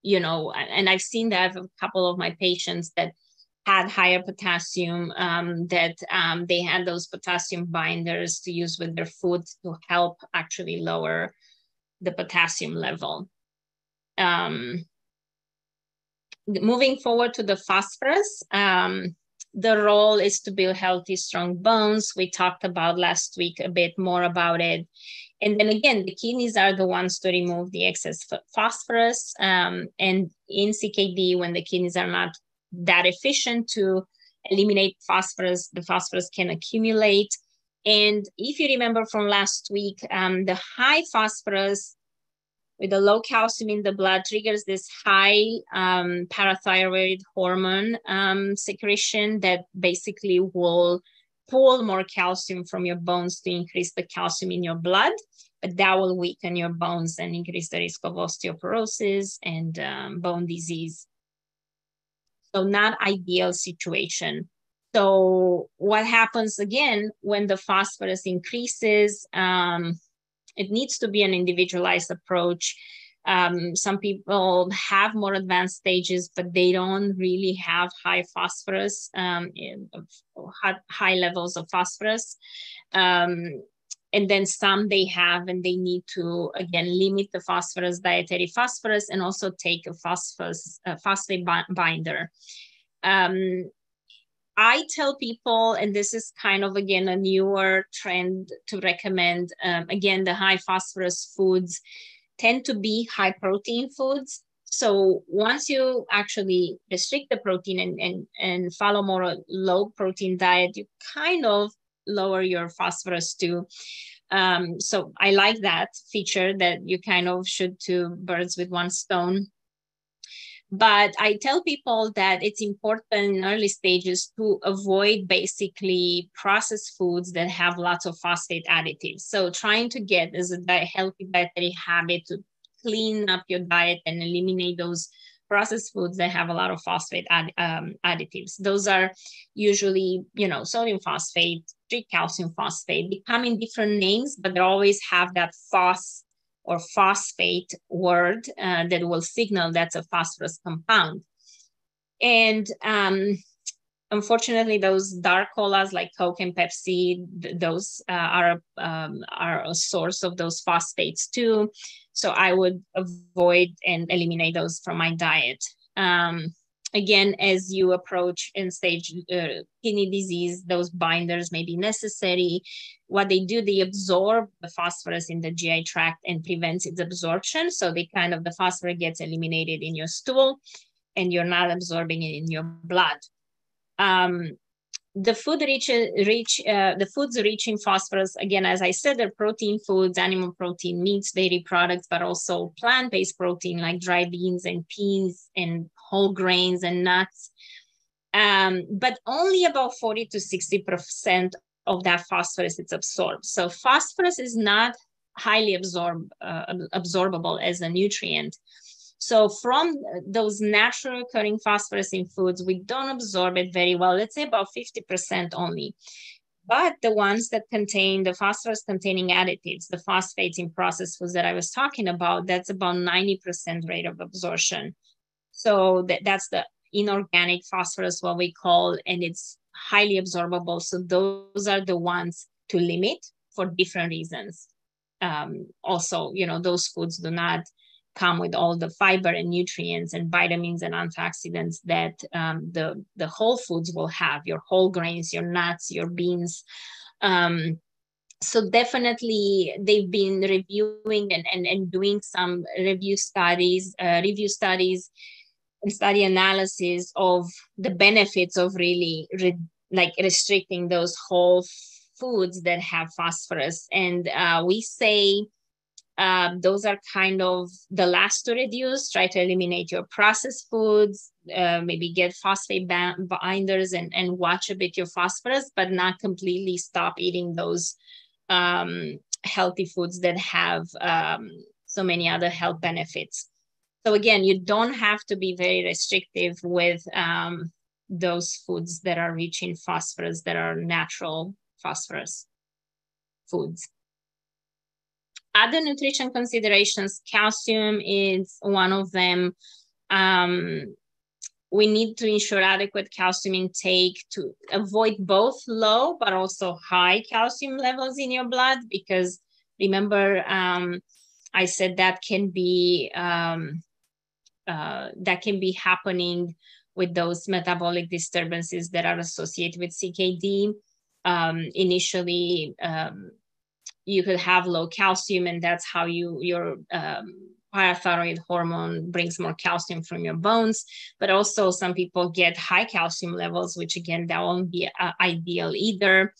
and I've seen that with a couple of my patients that had higher potassium, that they had those potassium binders to use with their food to help actually lower the potassium level. Moving forward to the phosphorus, the role is to build healthy, strong bones. We talked about last week a bit more about it. And then again, the kidneys are the ones to remove the excess phosphorus. And in CKD, when the kidneys are not that efficient to eliminate phosphorus, the phosphorus can accumulate. And if you remember from last week, the high phosphorus with the low calcium in the blood triggers this high parathyroid hormone secretion that basically will pull more calcium from your bones to increase the calcium in your blood, but that will weaken your bones and increase the risk of osteoporosis and bone disease. So not ideal situation. So what happens again when the phosphorus increases? It needs to be an individualized approach. Some people have more advanced stages, but they don't really have high phosphorus, high levels of phosphorus. And then some they have, and they need to, again, limit the phosphorus, dietary phosphorus, and also take a phosphate binder. I tell people, and this is kind of, again, a newer trend to recommend, again, the high phosphorus foods tend to be high protein foods. So once you actually restrict the protein and follow more a low protein diet, you kind of lower your phosphorus too. So I like that feature, that you kind of shoot 2 birds with 1 stone. But I tell people that it's important in early stages to avoid basically processed foods that have lots of phosphate additives. So trying to get as a healthy dietary habit to clean up your diet and eliminate those processed foods that have a lot of phosphate additives. Those are usually, sodium phosphate, strict calcium phosphate. They come in different names, but they always have that phos or phosphate word that will signal that's a phosphorus compound. And unfortunately, those dark colas like Coke and Pepsi, those are a source of those phosphates too. So I would avoid and eliminate those from my diet. Again, as you approach end-stage kidney disease, those binders may be necessary. What they do, they absorb the phosphorus in the GI tract and prevents its absorption. So the phosphorus gets eliminated in your stool and you're not absorbing it in your blood. The foods rich in phosphorus, again, as I said, they're protein foods, animal protein, meats, dairy products, but also plant-based protein like dry beans and peas and whole grains and nuts. But only about 40 to 60% of that phosphorus is absorbed. So phosphorus is not highly absorbable as a nutrient. So from those natural occurring phosphorus in foods, we don't absorb it very well. Let's say about 50% only. But the ones that contain the phosphorus containing additives, the phosphates in processed foods that I was talking about, that's about 90% rate of absorption. So that's the inorganic phosphorus, what we call, and it's highly absorbable. So those are the ones to limit for different reasons. Also, those foods do not come with all the fiber and nutrients and vitamins and antioxidants that the whole foods will have, your whole grains, your nuts, your beans. So definitely they've been reviewing and doing some review studies and study analysis of the benefits of really like restricting those whole foods that have phosphorus. And we say those are kind of the last to reduce. Try to eliminate your processed foods, maybe get phosphate binders and watch a bit your phosphorus, but not completely stop eating those healthy foods that have so many other health benefits. So again, you don't have to be very restrictive with those foods that are rich in phosphorus, that are natural phosphorus foods. Other nutrition considerations, calcium is one of them. We need to ensure adequate calcium intake to avoid both low but also high calcium levels in your blood, because remember, I said that can be happening with those metabolic disturbances that are associated with CKD. Initially, you could have low calcium, and that's how your parathyroid hormone brings more calcium from your bones. But also some people get high calcium levels, which again, that won't be ideal either.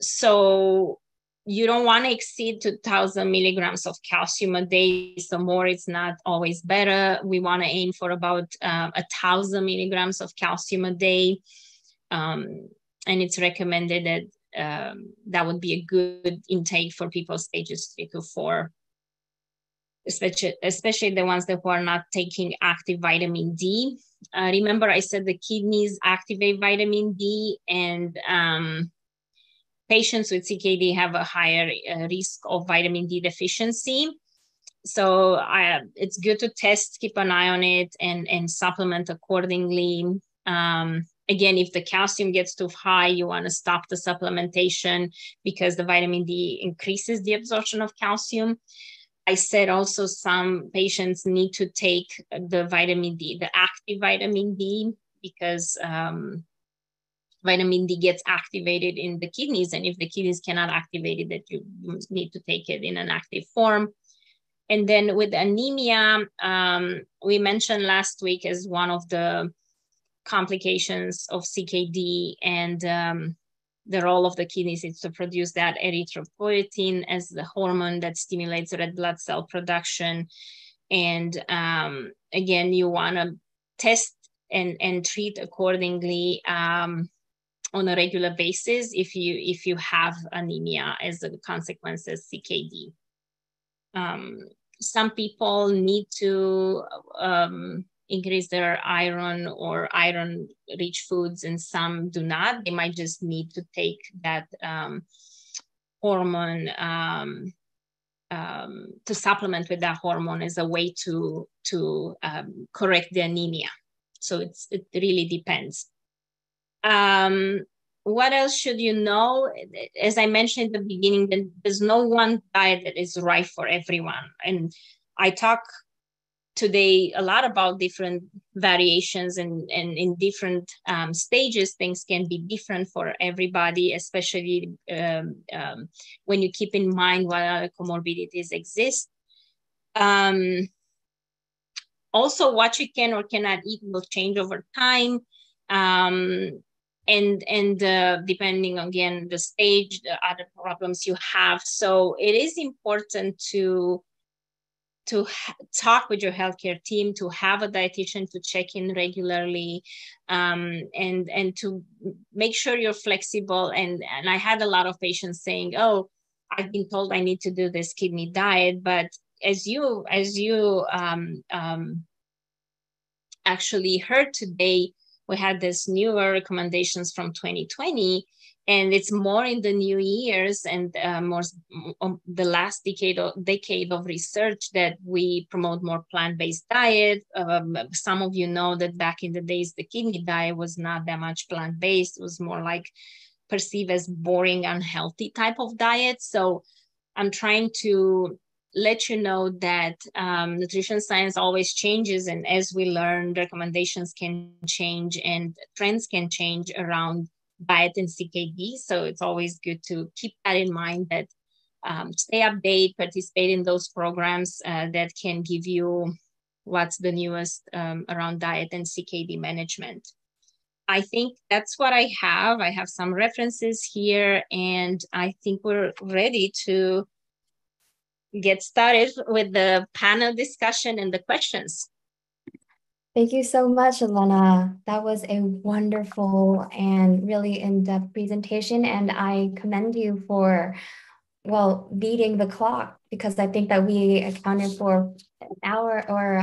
So you don't want to exceed 2,000 milligrams of calcium a day. So more, it's not always better. We want to aim for about 1,000 milligrams of calcium a day. And it's recommended that that would be a good intake for people stages 3 to 4, especially the ones that who are not taking active vitamin D. Remember, I said the kidneys activate vitamin D, and patients with CKD have a higher risk of vitamin D deficiency. So it's good to test, keep an eye on it, and supplement accordingly. Again, if the calcium gets too high, you want to stop the supplementation because the vitamin D increases the absorption of calcium. I said also some patients need to take the vitamin D, the active vitamin D, because vitamin D gets activated in the kidneys. And if the kidneys cannot activate it, that you need to take it in an active form. And then with anemia, we mentioned last week as one of the complications of CKD, and the role of the kidneys is to produce that erythropoietin as the hormone that stimulates red blood cell production. And again, you want to test and treat accordingly on a regular basis if you have anemia as a consequence of CKD. Some people need to increase their iron or iron-rich foods, and some do not. They might just need to take that hormone to supplement with that hormone as a way to correct the anemia. So it really depends. What else should you know? As I mentioned at the beginning, there's no one diet that is right for everyone. And I talk today a lot about different variations, and in different stages, things can be different for everybody, especially when you keep in mind what other comorbidities exist. Also, what you can or cannot eat will change over time. And depending again the stage, the other problems you have. So it is important to talk with your healthcare team, to have a dietitian to check in regularly, and to make sure you're flexible. And I had a lot of patients saying, "Oh, I've been told I need to do this kidney diet," but as you actually heard today, we had this newer recommendations from 2020, and it's more in the new years and more the last decade of research that we promote more plant-based diet. Some of you know that back in the days, the kidney diet was not that much plant-based. It was more like perceived as boring, unhealthy type of diet. So I'm trying to let you know that nutrition science always changes, and as we learn, recommendations can change and trends can change around diet and CKD. So it's always good to keep that in mind, that stay updated, participate in those programs that can give you what's the newest around diet and CKD management. I think that's what I have. I have some references here, and I think we're ready to get started with the panel discussion and the questions. Thank you so much, Elena. That was a wonderful and really in-depth presentation, and I commend you for, well, beating the clock, because I think that we accounted for an hour or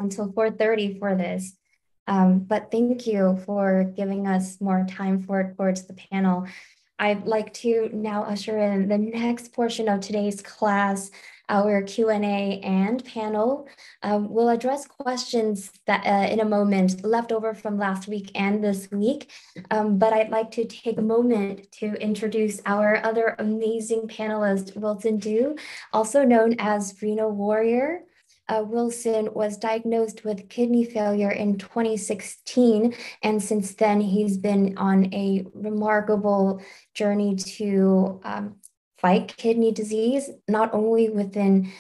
until 4:30 for this. But thank you for giving us more time towards the panel. I'd like to now usher in the next portion of today's class, our Q&A and panel. We'll address questions that in a moment left over from last week and this week. But I'd like to take a moment to introduce our other amazing panelist, Wilson Du, also known as Reno Warrior. Wilson was diagnosed with kidney failure in 2016, and since then he's been on a remarkable journey to fight kidney disease, not only within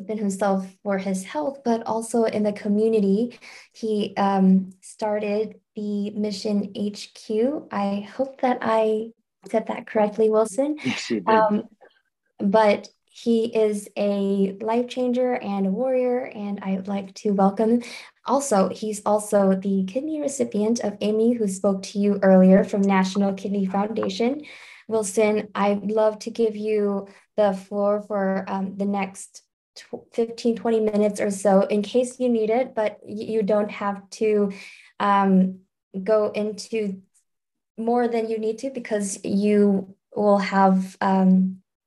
himself for his health, but also in the community. He started the Mission HQ. I hope that I said that correctly, Wilson. Yes, you did. But he is a life changer and a warrior, and I would like to welcome. Also, he's also the kidney recipient of Amy, who spoke to you earlier from National Kidney Foundation. Wilson, I'd love to give you the floor for the next 15, 20 minutes or so in case you need it, but you don't have to go into more than you need to, because you will have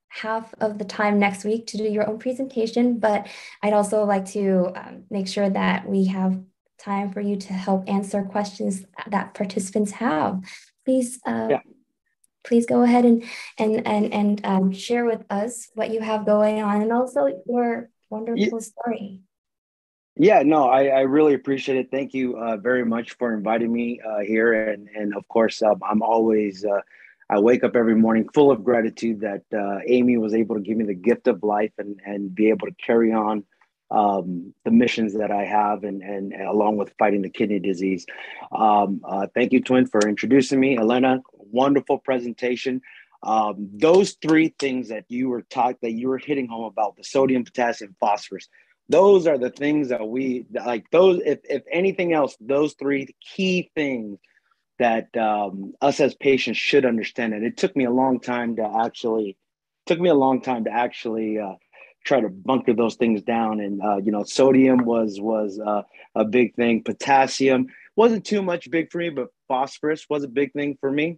half of the time next week to do your own presentation. But I'd also like to make sure that we have time for you to help answer questions that participants have. Please, please go ahead and share with us what you have going on, and also your wonderful story. Yeah, no, I really appreciate it. Thank you very much for inviting me here. And of course, I'm always, I wake up every morning full of gratitude that Amy was able to give me the gift of life and be able to carry on the missions that I have, and along with fighting the kidney disease. Thank you, Twin, for introducing me. Elena, wonderful presentation. Those three things that you were hitting home about, the sodium, potassium, phosphorus, those are the things that we like. Those, if anything else, those three key things that us as patients should understand. And it took me a long time to actually try to bunker those things down. And sodium was a big thing. Potassium wasn't too much big for me, but phosphorus was a big thing for me.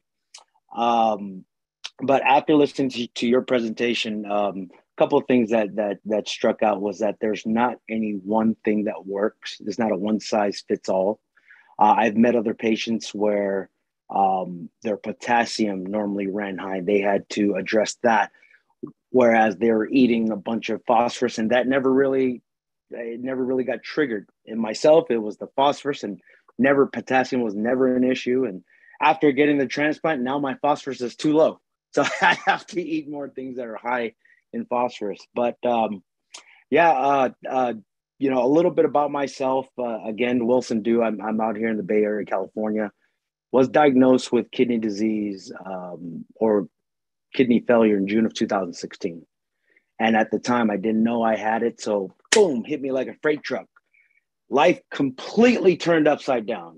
But after listening to your presentation, a couple of things that struck out was that there's not any one thing that works. There's not a one size fits all. I've met other patients where their potassium normally ran high. They had to address that, whereas they were eating a bunch of phosphorus, and that never really got triggered. In myself, it was the phosphorus, and potassium was never an issue. And after getting the transplant, now my phosphorus is too low. So I have to eat more things that are high in phosphorus. But a little bit about myself. Again, Wilson Du. I'm out here in the Bay Area, California. Was diagnosed with kidney disease or kidney failure in June of 2016. And at the time, I didn't know I had it. So boom, hit me like a freight truck. Life completely turned upside down.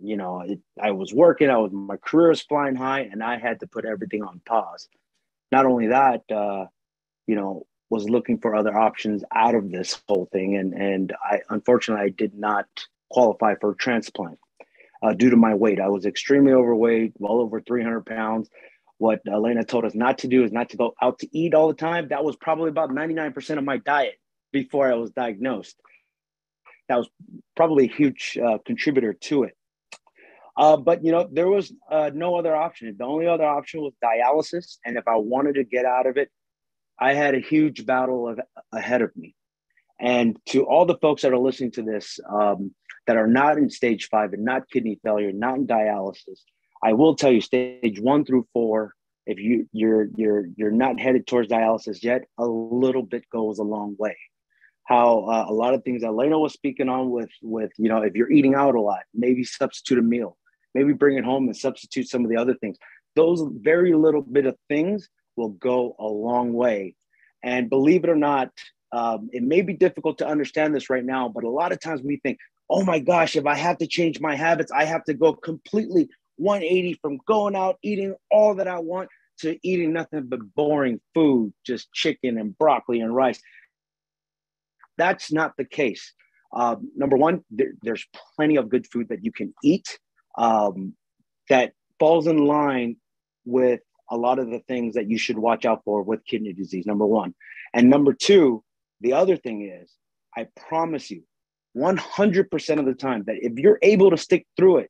I was working, my career was flying high, and I had to put everything on pause. Not only that, was looking for other options out of this whole thing. And unfortunately, I did not qualify for a transplant due to my weight. I was extremely overweight, well over 300 pounds. What Elena told us not to do is not to go out to eat all the time. That was probably about 99% of my diet before I was diagnosed. That was probably a huge contributor to it. But there was no other option. The only other option was dialysis. And if I wanted to get out of it, I had a huge battle ahead of me. And to all the folks that are listening to this, that are not in stage 5 and not kidney failure, not in dialysis, I will tell you, stage 1 through 4, if you're not headed towards dialysis yet, a little bit goes a long way. How a lot of things that Elena was speaking on with if you're eating out a lot, maybe substitute a meal, maybe bring it home and substitute some of the other things. Those very little bit of things will go a long way. And believe it or not, it may be difficult to understand this right now, but a lot of times we think, oh my gosh, if I have to change my habits, I have to go completely 180 from going out, eating all that I want to eating nothing but boring food, just chicken and broccoli and rice. That's not the case. Number one, there's plenty of good food that you can eat that falls in line with a lot of the things that you should watch out for with kidney disease, number one. And number two, the other thing is, I promise you, 100% of the time that if you're able to stick through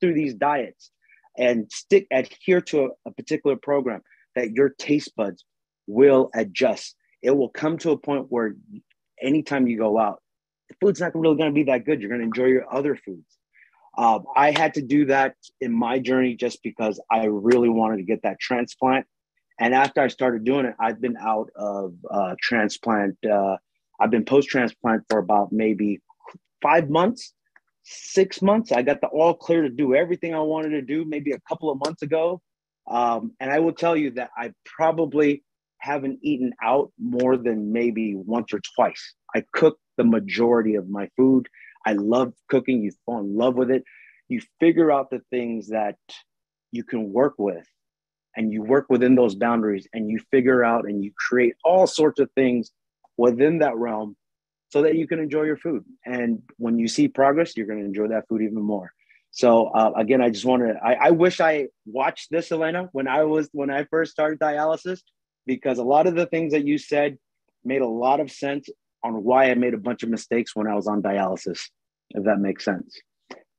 these diets and adhere to a particular program, that your taste buds will adjust. It will come to a point where anytime you go out, the food's not really going to be that good. You're going to enjoy your other foods. I had to do that in my journey just because I really wanted to get that transplant. And after I started doing it, I've been out of transplant. I've been post-transplant for about maybe 5 months, 6 months. I got the all clear to do everything I wanted to do maybe a couple of months ago. And I will tell you that I probably haven't eaten out more than maybe once or twice. I cook the majority of my food. I love cooking. You fall in love with it. You figure out the things that you can work with, and you work within those boundaries, and you figure out and you create all sorts of things within that realm so that you can enjoy your food. And when you see progress, you're going to enjoy that food even more. So again, I just wanted to, I wish I watched this, Elena, when I first started dialysis, because a lot of the things that you said made a lot of sense on why I made a bunch of mistakes when I was on dialysis, if that makes sense.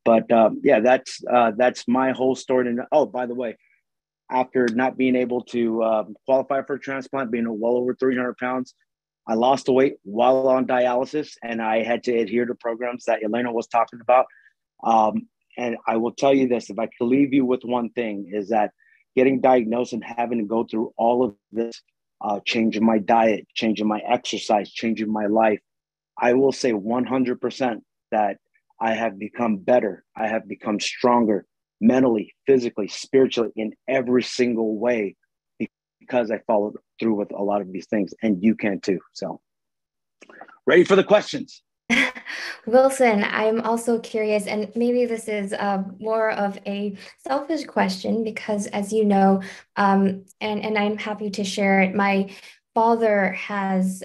But yeah, that's my whole story. And oh, by the way, after not being able to qualify for a transplant, being well over 300 pounds, I lost the weight while on dialysis, and I had to adhere to programs that Elena was talking about. And I will tell you this, if I could leave you with one thing, is that getting diagnosed and having to go through all of this, changing my diet, changing my exercise, changing my life, I will say 100% that I have become better. I have become stronger mentally, physically, spiritually, in every single way, because I followed through with a lot of these things, and you can too. So, ready for the questions? Wilson, I'm also curious, and maybe this is more of a selfish question because, as you know, and I'm happy to share it, my father has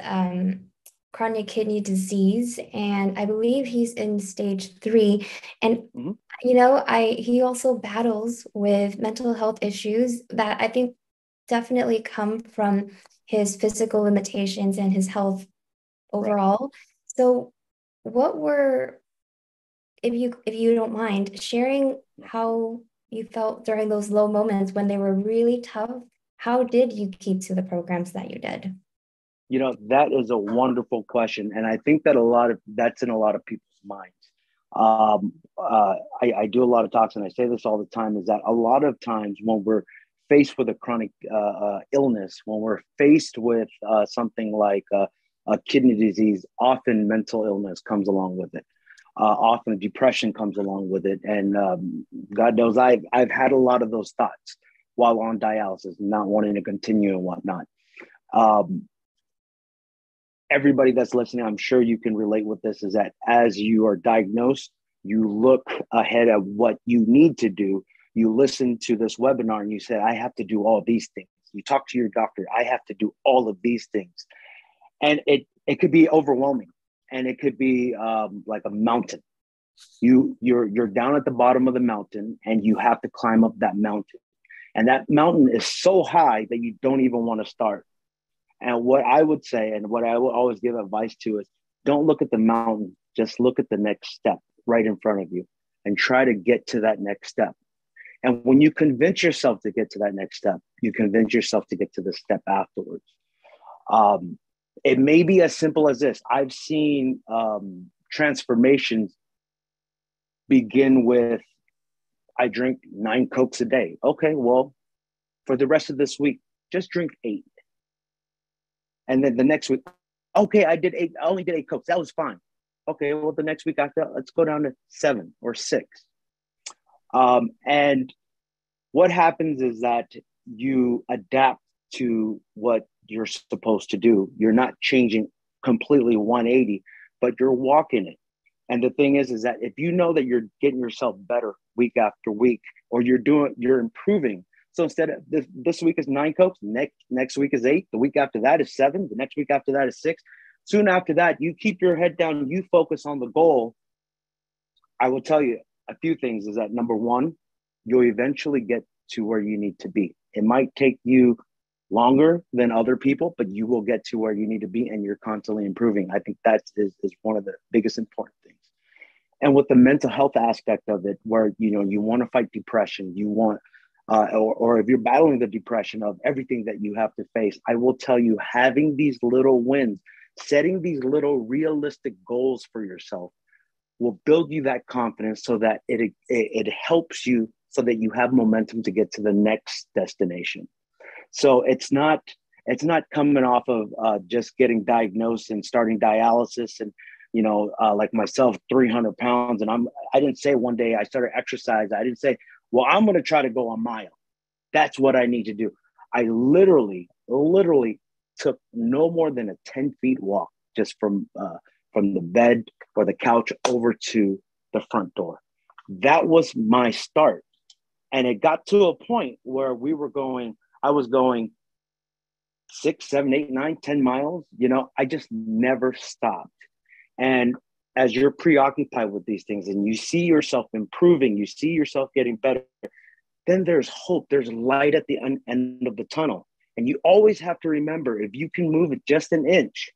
chronic kidney disease, and I believe he's in stage 3. And he also battles with mental health issues that I think definitely come from his physical limitations and his health overall. Right. So what were, if you don't mind, sharing how you felt during those low moments when they were really tough, how did you keep to the programs that you did? That is a wonderful question. And I think that that's in a lot of people's minds. I do a lot of talks, and I say this all the time, is that a lot of times when we're faced with a chronic illness, when we're faced with something like a kidney disease, often mental illness comes along with it. Often depression comes along with it. And God knows I've had a lot of those thoughts while on dialysis, not wanting to continue and whatnot. Everybody that's listening, I'm sure you can relate with this, is that as you are diagnosed, you look ahead of what you need to do. You listen to this webinar and you say, I have to do all these things. You talk to your doctor, I have to do all of these things. And it could be overwhelming, and it could be like a mountain. You're down at the bottom of the mountain, and you have to climb up that mountain. And that mountain is so high that you don't even want to start. And what I would say, and what I will always give advice to, is don't look at the mountain, just look at the next step right in front of you and try to get to that next step. And when you convince yourself to get to that next step, you convince yourself to get to the step afterwards. It may be as simple as this. I've seen transformations begin with, I drink 9 Cokes a day. Okay, well, for the rest of this week, just drink 8. And then the next week, okay, I did 8. I only did 8 Cokes. That was fine. Okay, well, the next week after, let's go down to 7 or 6. And what happens is that you adapt to what you're supposed to do. You're not changing completely 180, but you're walking it. And the thing is that if you know that you're getting yourself better week after week, or you're improving. So instead of this week is 9 Cokes, next week is 8, the week after that is 7, the next week after that is 6. Soon after that, you keep your head down, you focus on the goal. I will tell you a few things is that number one, you'll eventually get to where you need to be. It might take you longer than other people, but you will get to where you need to be, and you're constantly improving. I think that is one of the biggest important things. And with the mental health aspect of it, where you want to fight depression, you want or if you're battling the depression of everything that you have to face, I will tell you, having these little wins, setting these little realistic goals for yourself will build you that confidence, so that it helps you, so that you have momentum to get to the next destination. So it's not coming off of just getting diagnosed and starting dialysis and, like myself, 300 pounds. And I didn't say one day I started exercise. I didn't say, well, I'm going to try to go a mile. That's what I need to do. I literally took no more than a 10 feet walk just from the bed or the couch over to the front door. That was my start. And it got to a point where I was going 6, 7, 8, 9, 10 miles. I just never stopped. And as you're preoccupied with these things and you see yourself improving, you see yourself getting better, then there's hope. There's light at the end of the tunnel. And you always have to remember, if you can move it just an inch,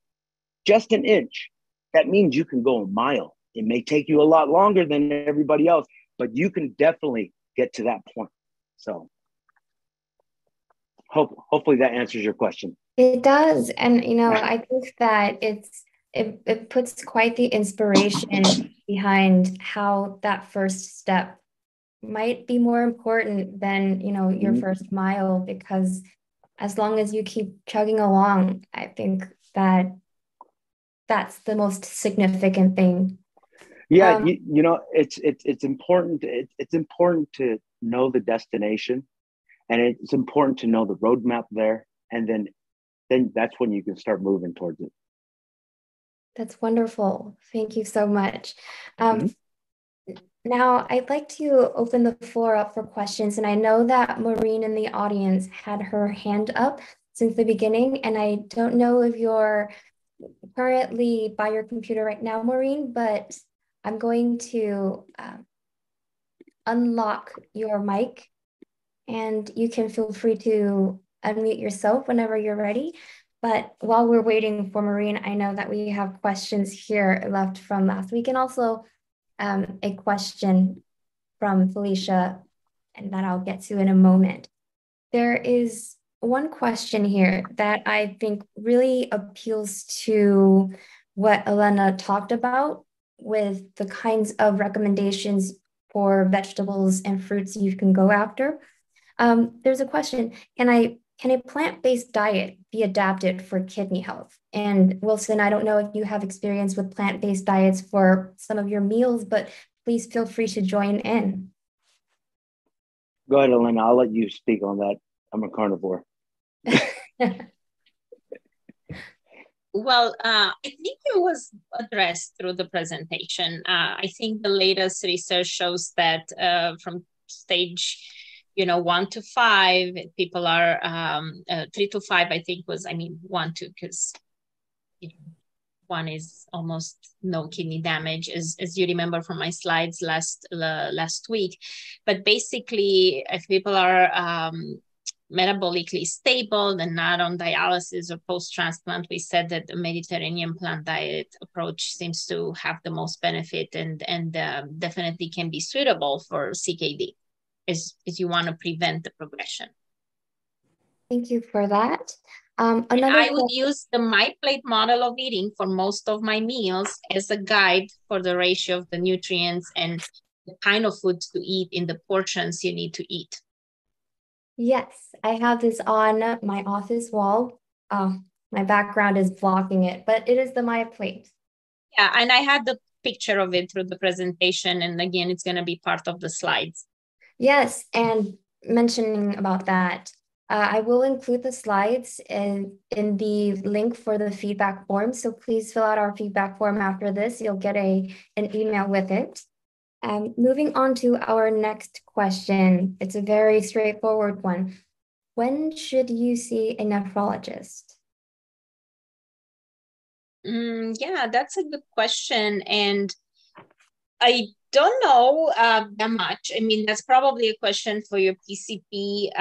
that means you can go a mile. It may take you a lot longer than everybody else, but you can definitely get to that point. So hopefully that answers your question. It does. And, I think that it puts quite the inspiration behind how that first step might be more important than, your first mile, because as long as you keep chugging along, I think that that's the most significant thing. Yeah, it's important. It's important to know the destination, and it's important to know the roadmap there, and then that's when you can start moving towards it. That's wonderful. Thank you so much. Now, I'd like to open the floor up for questions, and I know that Maureen in the audience had her hand up since the beginning, and I don't know if you're currently by your computer right now, Maureen, but I'm going to unlock your mic, and you can feel free to unmute yourself whenever you're ready. But while we're waiting for Maureen, I know that we have questions here left from last week, and also a question from Felicia, and that I'll get to in a moment. There is one question here that I think really appeals to what Elena talked about with the kinds of recommendations for vegetables and fruits you can go after. There's a question, can a plant-based diet be adapted for kidney health? And Wilson, I don't know if you have experience with plant-based diets for some of your meals, but please feel free to join in. Go ahead, Elena. I'll let you speak on that. I'm a carnivore. Well, I think it was addressed through the presentation. I think the latest research shows that from stage 1 to 5, people are 3 to 5, I think 1 to, because 1 is almost no kidney damage, as you remember from my slides last week. But basically, if people are metabolically stable and not on dialysis or post-transplant, we said that the Mediterranean plant diet approach seems to have the most benefit, and definitely can be suitable for CKD, as you want to prevent the progression. Thank you for that. Another I would use the My Plate model of eating for most of my meals as a guide for the ratio of the nutrients and the kind of foods to eat in the portions you need to eat. Yes, I have this on my office wall. My background is blocking it, but it is the My Plate. Yeah, and I had the picture of it through the presentation, and again, it's going to be part of the slides. Yes, and mentioning about that, I will include the slides in the link for the feedback form. So please fill out our feedback form after this. You'll get an email with it. Moving on to our next question. It's a very straightforward one. When should you see a nephrologist? Yeah, that's a good question. And I don't know that much. I mean, that's probably a question for your PCP.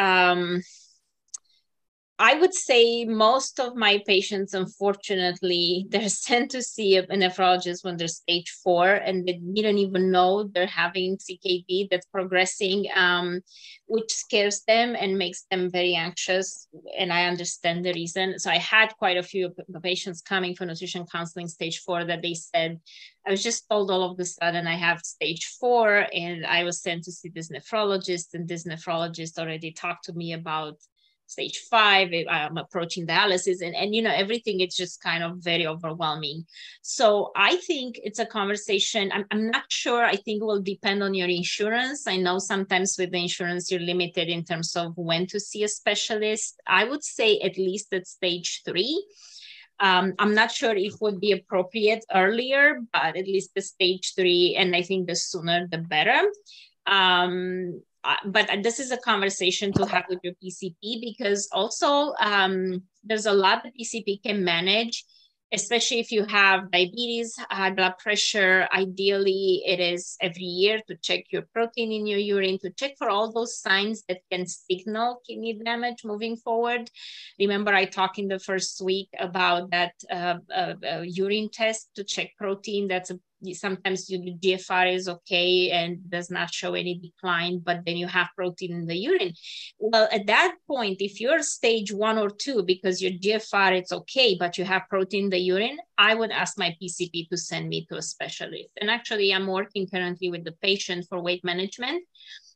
I would say most of my patients, unfortunately, they're sent to see a nephrologist when they're stage 4 and they don't even know they're having CKD that's progressing, which scares them and makes them very anxious. And I understand the reason. So I had quite a few patients coming for nutrition counseling stage 4 that they said, I was just told all of a sudden I have stage 4 and I was sent to see this nephrologist, and this nephrologist already talked to me about stage 5, I'm approaching dialysis, and you know, everything is just kind of very overwhelming. So I think it's a conversation. I'm not sure. I think it will depend on your insurance. I know sometimes with the insurance, you're limited in terms of when to see a specialist. I would say at least at stage 3. I'm not sure if would be appropriate earlier, but at least the stage 3, and I think the sooner the better. But this is a conversation to have with your PCP, because also there's a lot that PCP can manage, especially if you have diabetes, high blood pressure. Ideally, it is every year to check your protein in your urine, to check for all those signs that can signal kidney damage moving forward. Remember, I talked in the first week about that urine test to check protein. That's sometimes your GFR is okay and does not show any decline, but then you have protein in the urine. Well, at that point, if you're stage 1 or 2, because your GFR it's okay, but you have protein in the urine, I would ask my PCP to send me to a specialist. And actually, I'm working currently with the patient for weight management,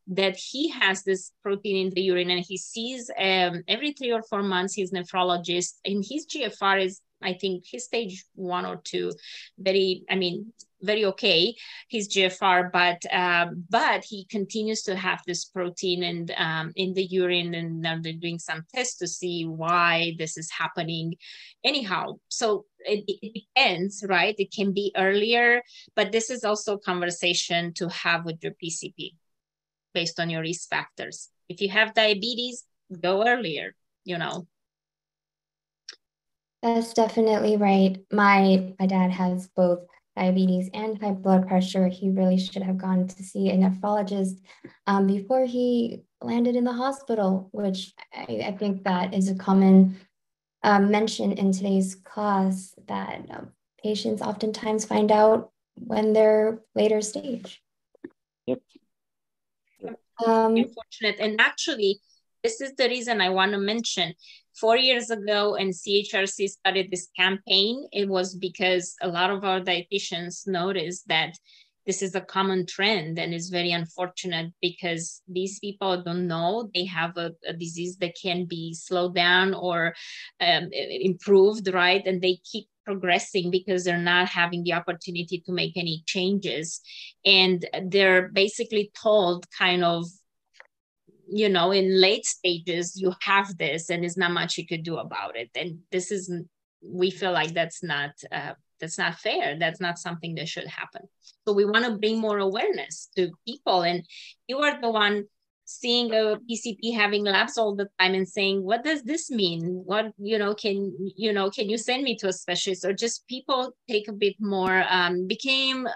that he has this protein in the urine, and he sees every 3 or 4 months his nephrologist, and his GFR is, I think, his stage 1 or 2, very okay, his GFR, but he continues to have this protein and in the urine, and now they're doing some tests to see why this is happening. Anyhow, so it depends, right? It can be earlier, but this is also a conversation to have with your PCP based on your risk factors. If you have diabetes, go earlier, you know. That's definitely right. My dad has both diabetes and high blood pressure. He really should have gone to see a nephrologist before he landed in the hospital, which I think that is a common mention in today's class, that patients oftentimes find out when they're later stage. Yep. Unfortunate. And actually, this is the reason I want to mention 4 years ago, and CHRC started this campaign. It was because a lot of our dietitians noticed that this is a common trend, and it's very unfortunate because these people don't know they have a disease that can be slowed down or improved, right? And they keep progressing because they're not having the opportunity to make any changes. And they're basically told kind of, you know, in late stages, you have this and there's not much you could do about it. And this is, we feel like that's not fair. That's not something that should happen. So we want to bring more awareness to people. And you are the one seeing a PCP having labs all the time and saying, what does this mean? What, can you send me to a specialist? Or just people take a bit more, become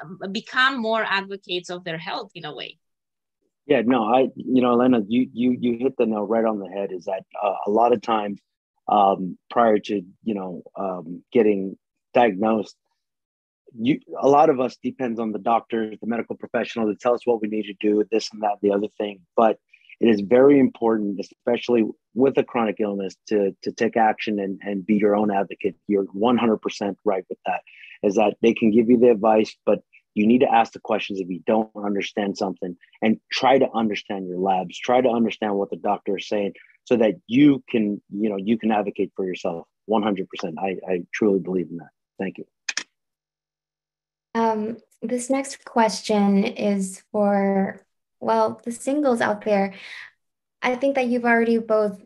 more advocates of their health in a way. Yeah, no, Elena, you hit the nail right on the head. Is that a lot of times prior to getting diagnosed, a lot of us depends on the doctors, the medical professional, to tell us what we need to do, this and that, the other thing. But it is very important, especially with a chronic illness to take action and be your own advocate. You're 100% right with that, is that they can give you the advice, but you need to ask the questions if you don't understand something, and try to understand your labs, try to understand what the doctor is saying so that you can, you can advocate for yourself 100%. I truly believe in that. Thank you. This next question is for, well, the singles out there. I think that you've already both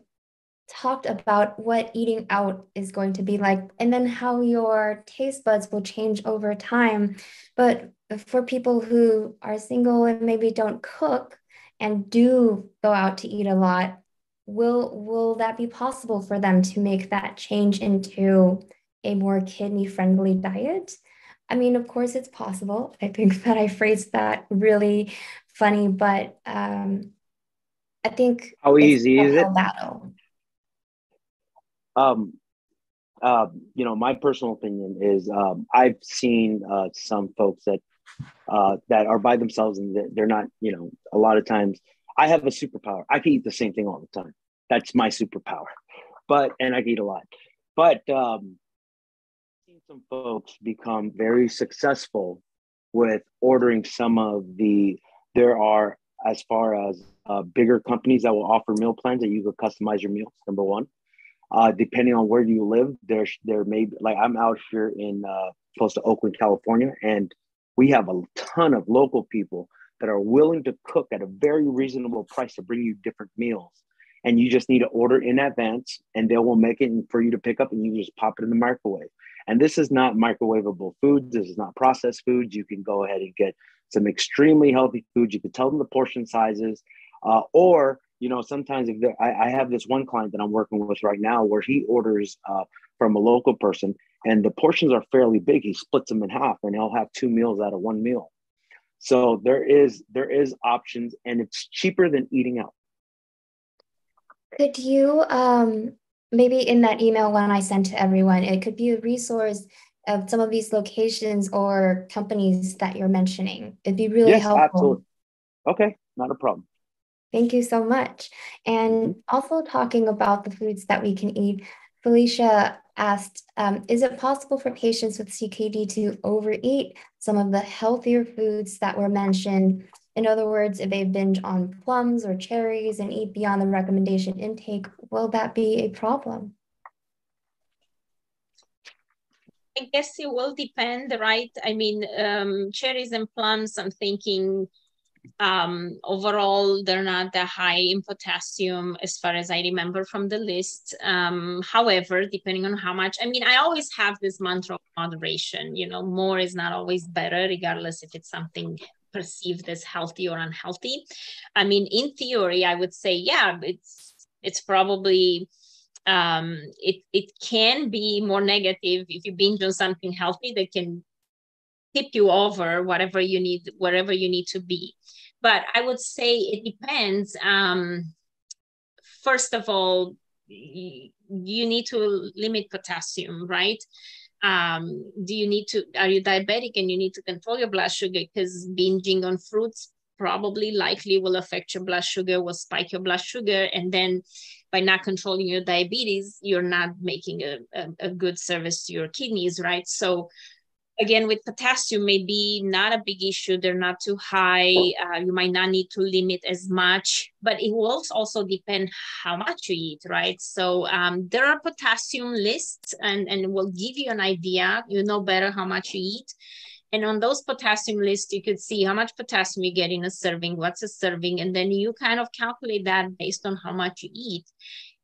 talked about what eating out is going to be like, and then how your taste buds will change over time. But for people who are single and maybe don't cook and do go out to eat a lot, will that be possible for them to make that change into a more kidney-friendly diet? I mean, of course, it's possible. I think that I phrased that really funny, but I think How it's easy an is it? uphill battle. My personal opinion is I've seen some folks that are by themselves, and they're not, a lot of times I have a superpower. I can eat the same thing all the time. That's my superpower. And I can eat a lot. But I've seen some folks become very successful with ordering there are, as far as bigger companies that will offer meal plans that you could customize your meals, number one. Depending on where you live, there may be, like, I'm out here in close to Oakland, California, and we have a ton of local people that are willing to cook at a very reasonable price to bring you different meals. And you just need to order in advance, and they will make it for you to pick up, and you just pop it in the microwave. And this is not microwavable foods. This is not processed foods. You can go ahead and get some extremely healthy foods. You can tell them the portion sizes, or sometimes I have this one client that I'm working with right now where he orders from a local person, and the portions are fairly big. He splits them in half, and he'll have 2 meals out of 1 meal. So there is options, and it's cheaper than eating out. Could you maybe in that email when I sent to everyone, it could be a resource of some of these locations or companies that you're mentioning. It'd be really helpful. Absolutely. Okay, not a problem. Thank you so much. And also talking about the foods that we can eat, Felicia asked, is it possible for patients with CKD to overeat some of the healthier foods that were mentioned? In other words, if they binge on plums or cherries and eat beyond the recommendation intake, will that be a problem? I guess it will depend, right? I mean, cherries and plums, I'm thinking overall, they're not that high in potassium as far as I remember from the list. However, depending on how much, I mean, I always have this mantra of moderation, more is not always better, regardless if it's something perceived as healthy or unhealthy. I mean, in theory, I would say, yeah, it's probably, it can be more negative if you binge on something healthy that can tip you over wherever you need to be. But I would say it depends. First of all, you need to limit potassium, right? Are you diabetic and you need to control your blood sugar? Because binging on fruits probably likely will affect your blood sugar, will spike your blood sugar. And then by not controlling your diabetes, you're not making a good service to your kidneys, right? So again, with potassium, maybe not a big issue. They're not too high. You might not need to limit as much, but it will also depend how much you eat, right? So there are potassium lists and will give you an idea. You know better how much you eat. And on those potassium lists, you could see how much potassium you get in a serving, what's a serving, and then you kind of calculate that based on how much you eat.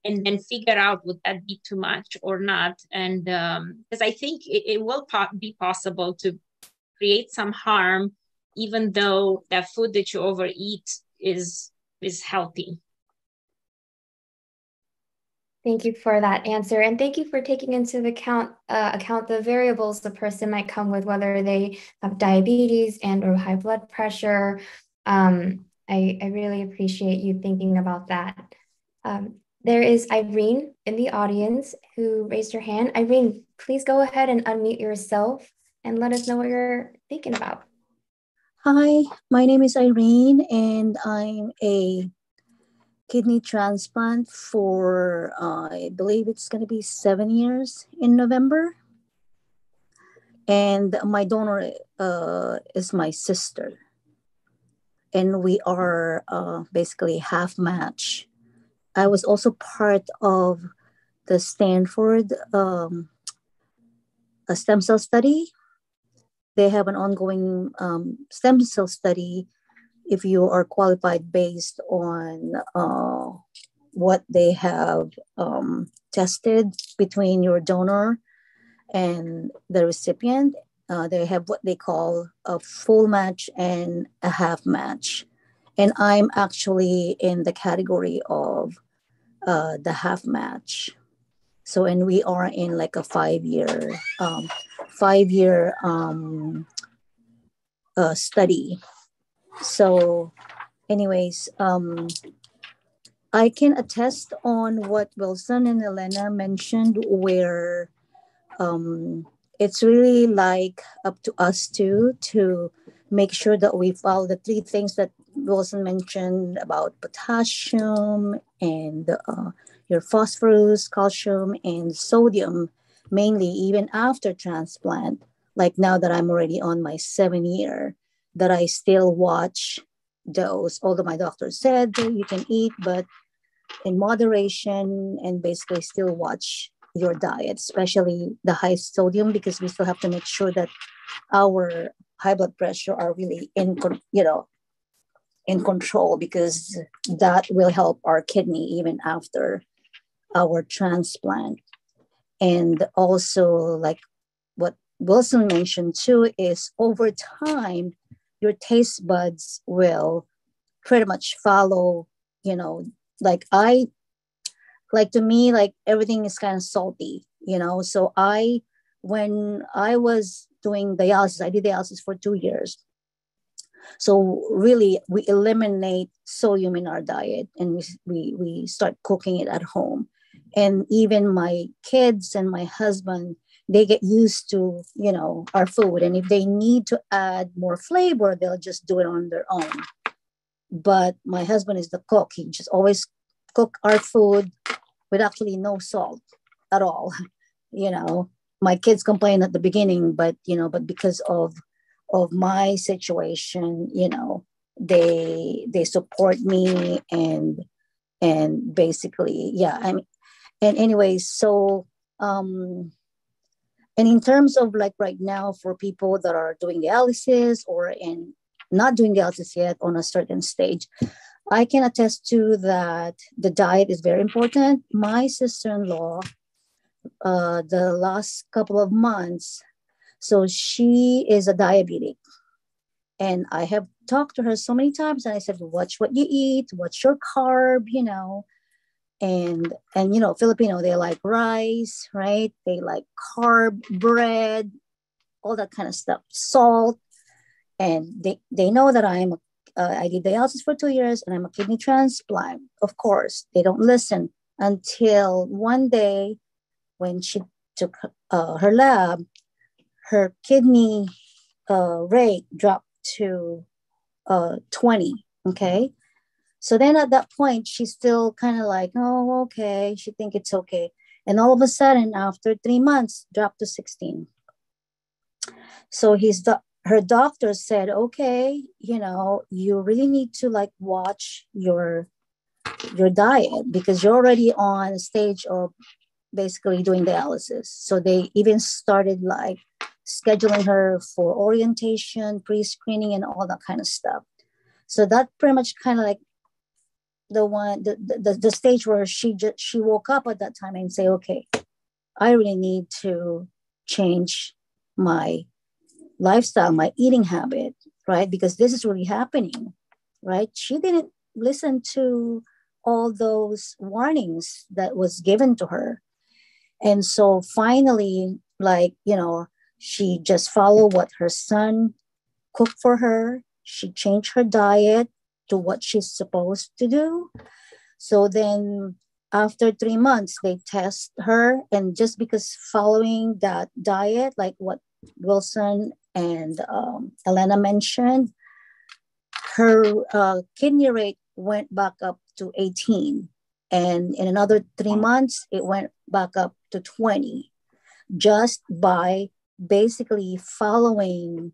And then figure out would that be too much or not. And because I think it will be possible to create some harm, even though that food that you overeat is healthy. Thank you for that answer. And thank you for taking into account the variables the person might come with, whether they have diabetes and or high blood pressure. I really appreciate you thinking about that. There is Irene in the audience who raised her hand. Irene, please go ahead and unmute yourself and let us know what you're thinking about. Hi, my name is Irene, and I'm a kidney transplant for, I believe it's going to be 7 years in November. And my donor is my sister. And we are basically half match. I was also part of the Stanford a stem cell study. They have an ongoing stem cell study if you are qualified based on what they have tested between your donor and the recipient. They have what they call a full match and a half match. And I'm actually in the category of the half match. So, and we are in like a 5 year, 5 year study. So, anyways, I can attest on what Wilson and Elena mentioned, where it's really like up to us too to make sure that we follow the three things that Wilson mentioned about potassium and your phosphorus, calcium, and sodium, mainly even after transplant. Like now that I'm already on my 7 year, that I still watch those. Although my doctor said you can eat, but in moderation, and basically still watch your diet, especially the high sodium, because we still have to make sure that our high blood pressure are really in control, because that will help our kidney even after our transplant. And also, like what Wilson mentioned too, is over time your taste buds will pretty much follow, like I like, to me, like everything is kind of salty, so when I was doing dialysis, I did dialysis for 2 years. So really we eliminate sodium in our diet, and we start cooking it at home. And even my kids and my husband, they get used to our food, and if they need to add more flavor, they'll just do it on their own. But my husband is the cook. He just always cook our food with actually no salt at all. My kids complain at the beginning, but because of my situation, they support me, and basically, yeah. I mean, and anyways, so and in terms of like right now, for people that are doing dialysis or in not doing dialysis yet on a certain stage, I can attest to that the diet is very important. My sister-in-law, the last couple of months, so she is a diabetic. And I have talked to her so many times, and I said, watch what you eat, what's your carb, and Filipino, they like rice, right? They like carb, bread, all that kind of stuff, salt. And they know that I did dialysis for 2 years, and I'm a kidney transplant. Of course, they don't listen until one day when she took her lab, her kidney rate dropped to 20. Okay. So then at that point, she's still kind of like, oh, okay. She think it's okay. And all of a sudden, after 3 months, dropped to 16. So her doctor said, okay, you really need to like watch your diet, because you're already on a stage of basically doing dialysis. So they even started like scheduling her for orientation, pre-screening, and all that kind of stuff. So that pretty much kind of like the stage where she woke up at that time and say, okay, I really need to change my lifestyle, my eating habit, right? Because this is really happening, right? She didn't listen to all those warnings that was given to her. And so finally, like, she just followed what her son cooked for her. She changed her diet to what she's supposed to do. So then after 3 months, they test her. And just because following that diet, like what Wilson and Elena mentioned, her kidney rate went back up to 18. And in another 3 months, it went back up to 20, just by basically following,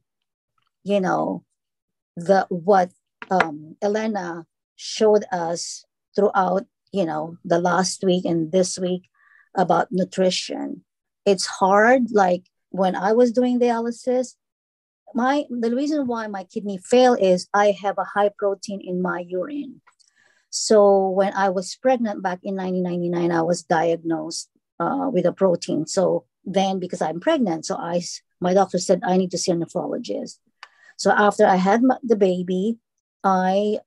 what Elena showed us throughout, the last week and this week about nutrition. It's hard. Like when I was doing dialysis, the reason why my kidney failed is I have a high protein in my urine. So when I was pregnant back in 1999, I was diagnosed with a protein. So then, because I'm pregnant, so my doctor said I need to see a nephrologist. So after I had the baby, I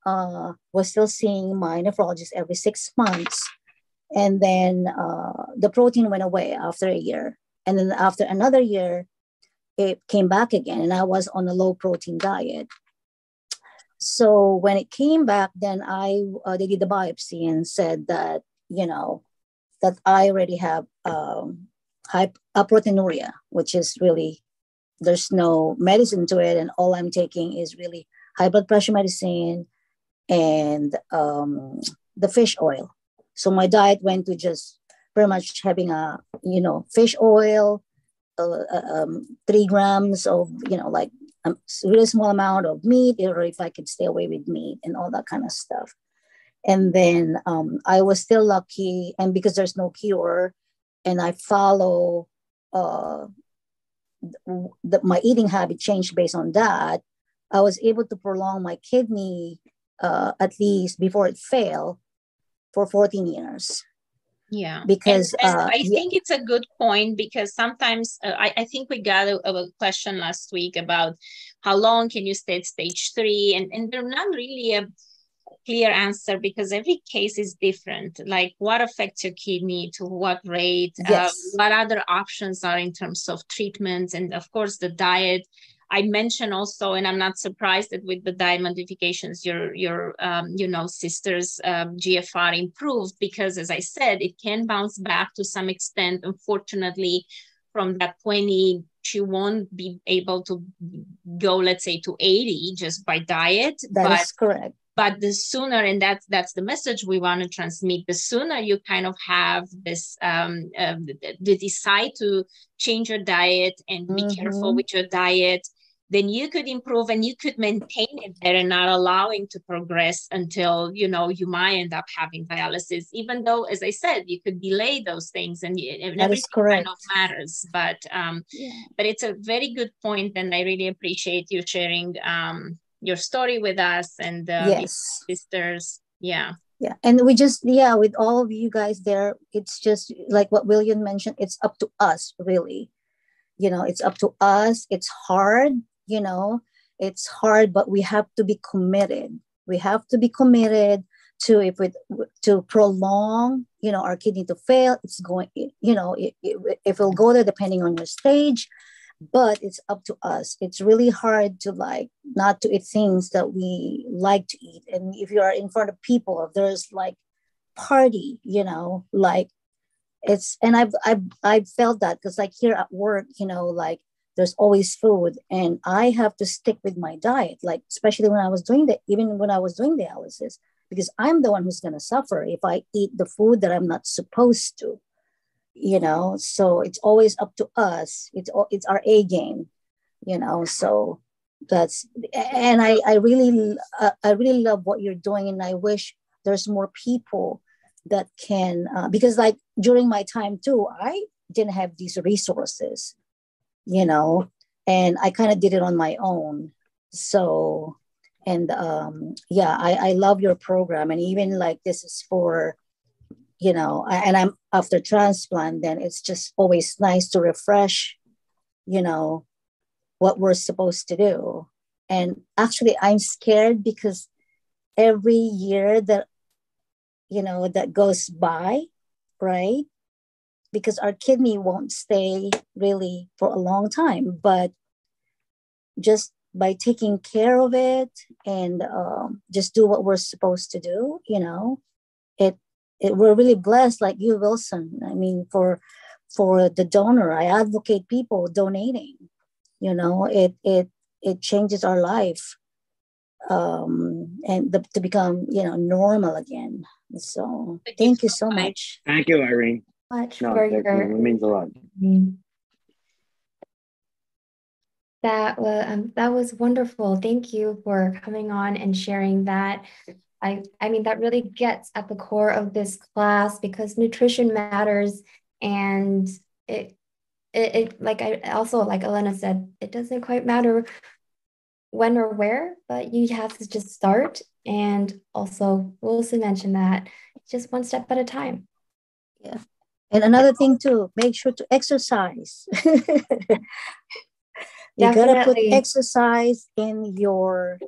was still seeing my nephrologist every 6 months. And then the protein went away after a year. And then after another year, it came back again, and I was on a low protein diet. So when it came back, then they did the biopsy and said that, that I already have proteinuria, which is really, there's no medicine to it. And all I'm taking is really high blood pressure medicine and the fish oil. So my diet went to just pretty much having fish oil, 3 grams of, like a really small amount of meat, or if I could stay away with meat and all that kind of stuff. And then I was still lucky, and because there's no cure, and I follow my eating habit changed based on that, I was able to prolong my kidney at least before it failed for 14 years. Yeah, because and I think it's a good point, because sometimes I think we got a question last week about how long can you stay at stage 3, and there's not really a clear answer, because every case is different. Like what affects your kidney, to what rate, what other options are in terms of treatments, and of course the diet. I mentioned also, and I'm not surprised that with the diet modifications, your sister's GFR improved, because as I said, it can bounce back to some extent. Unfortunately, from that 20, she won't be able to go, let's say, to 80 just by diet. That is correct. But the sooner, and that's the message we want to transmit, the sooner you kind of have this, the decide to change your diet and be careful with your diet, then you could improve and you could maintain it there and not allowing to progress until, you might end up having dialysis, even though, as I said, you could delay those things, and everything kind of matters. But it's a very good point, and I really appreciate you sharing your story with us and sisters. Yeah, and we just with all of you guys there, it's just like what William mentioned, it's up to us, really. It's up to us. It's hard, it's hard, but we have to be committed. We have to be committed to prolong, our kidney to fail. It's going, if it'll go there depending on your stage, but it's up to us. It's really hard to not to eat things that we like to eat. And if you are in front of people, if there's party, it's, and I've felt that, because here at work, there's always food, and I have to stick with my diet, especially when I was doing even when I was doing dialysis, because I'm the one who's going to suffer if I eat the food that I'm not supposed to. So it's always up to us. It's our A game, so that's, and I really love what you're doing, and I wish there's more people that can, because during my time too, I didn't have these resources, and I kind of did it on my own. So, and I love your program, and even this is for, and I'm after transplant, then it's just always nice to refresh, what we're supposed to do. And actually I'm scared, because every year that, that goes by, right? Because our kidney won't stay really for a long time, but just by taking care of it and just do what we're supposed to do, we're really blessed, like you, Wilson. I mean, for the donor, I advocate people donating. It changes our life. to become, normal again. So thank you so much. Thank you, Irene. It means a lot. That was wonderful. Thank you for coming on and sharing that. I mean, that really gets at the core of this class, because nutrition matters, and it like Elena said, it doesn't quite matter when or where, but you have to just start. And also, Wilson mentioned that just one step at a time. Yeah. And another thing too, make sure to exercise. You gotta put exercise in your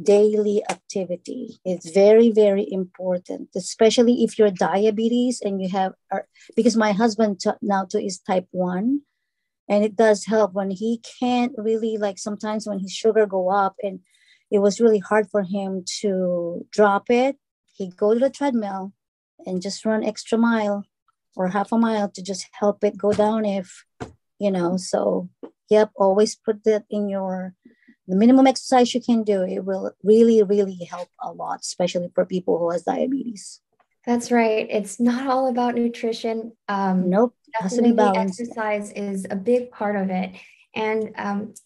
daily activity. It's very, very important, especially if you're diabetes and you have, because my husband now too is type 1. And it does help when he can't really, like sometimes when his sugar go up and it was really hard for him to drop it, he'd go to the treadmill and just run extra mile or half a mile to just help it go down if, so yep, always put that in the minimum exercise you can do. It will really, really help a lot, especially for people who has diabetes. That's right. It's not all about nutrition. Nope. Has to be balanced. Exercise is a big part of it. And,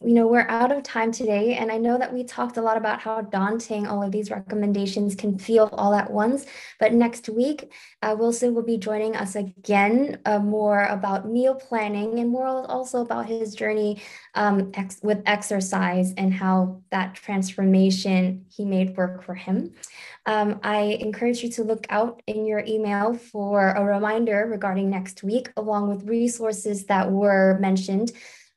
we're out of time today. And I know that we talked a lot about how daunting all of these recommendations can feel all at once. But next week, Wilson will be joining us again, more about meal planning and more also about his journey with exercise and how that transformation he made work for him. I encourage you to look out in your email for a reminder regarding next week, along with resources that were mentioned,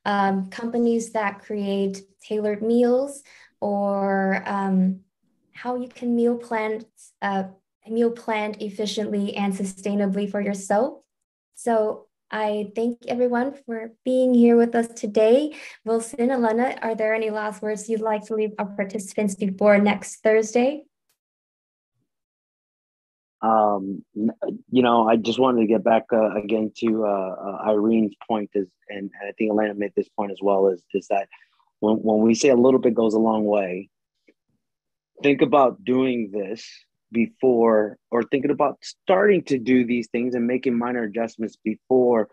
companies that create tailored meals, or how you can meal plan efficiently and sustainably for yourself. So I thank everyone for being here with us today. Wilson, Elena, are there any last words you'd like to leave our participants before next Thursday? I just wanted to get back again to Irene's point and I think Elena made this point as well, is that when we say a little bit goes a long way, think about doing this before, or thinking about starting to do these things and making minor adjustments before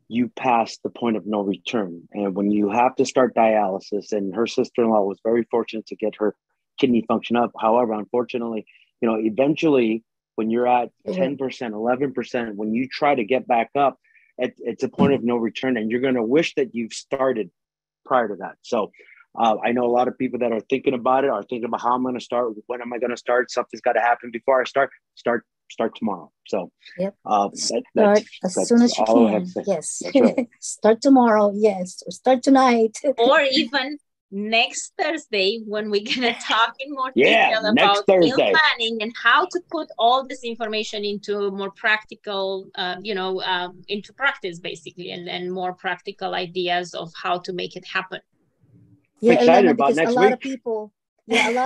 you pass the point of no return. And when you have to start dialysis, and her sister-in-law was very fortunate to get her kidney function up. However, unfortunately, eventually when you're at 10%, 11%, when you try to get back up, it's a point of no return, and you're going to wish that you've started prior to that. So I know a lot of people that are thinking about it, are thinking about how I'm going to start, when am I going to start? Something's got to happen before I start tomorrow. So yep. Start as soon as you can. Yes. Right. Start tomorrow. Yes. Or start tonight. Or even next Thursday, when we're going to talk in more detail about meal planning and how to put all this information into more practical, into practice, basically, and more practical ideas of how to make it happen. Yeah, Elena, because a lot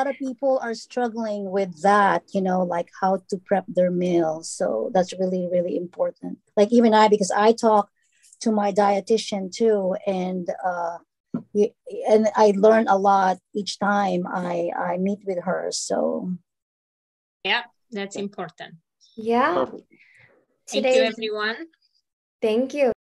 of people are struggling with that, like how to prep their meals. So that's really, really important. Like even because I talk to my dietitian too, and I learn a lot each time I meet with her. So yeah, that's important. Yeah. Thank you, everyone. Thank you.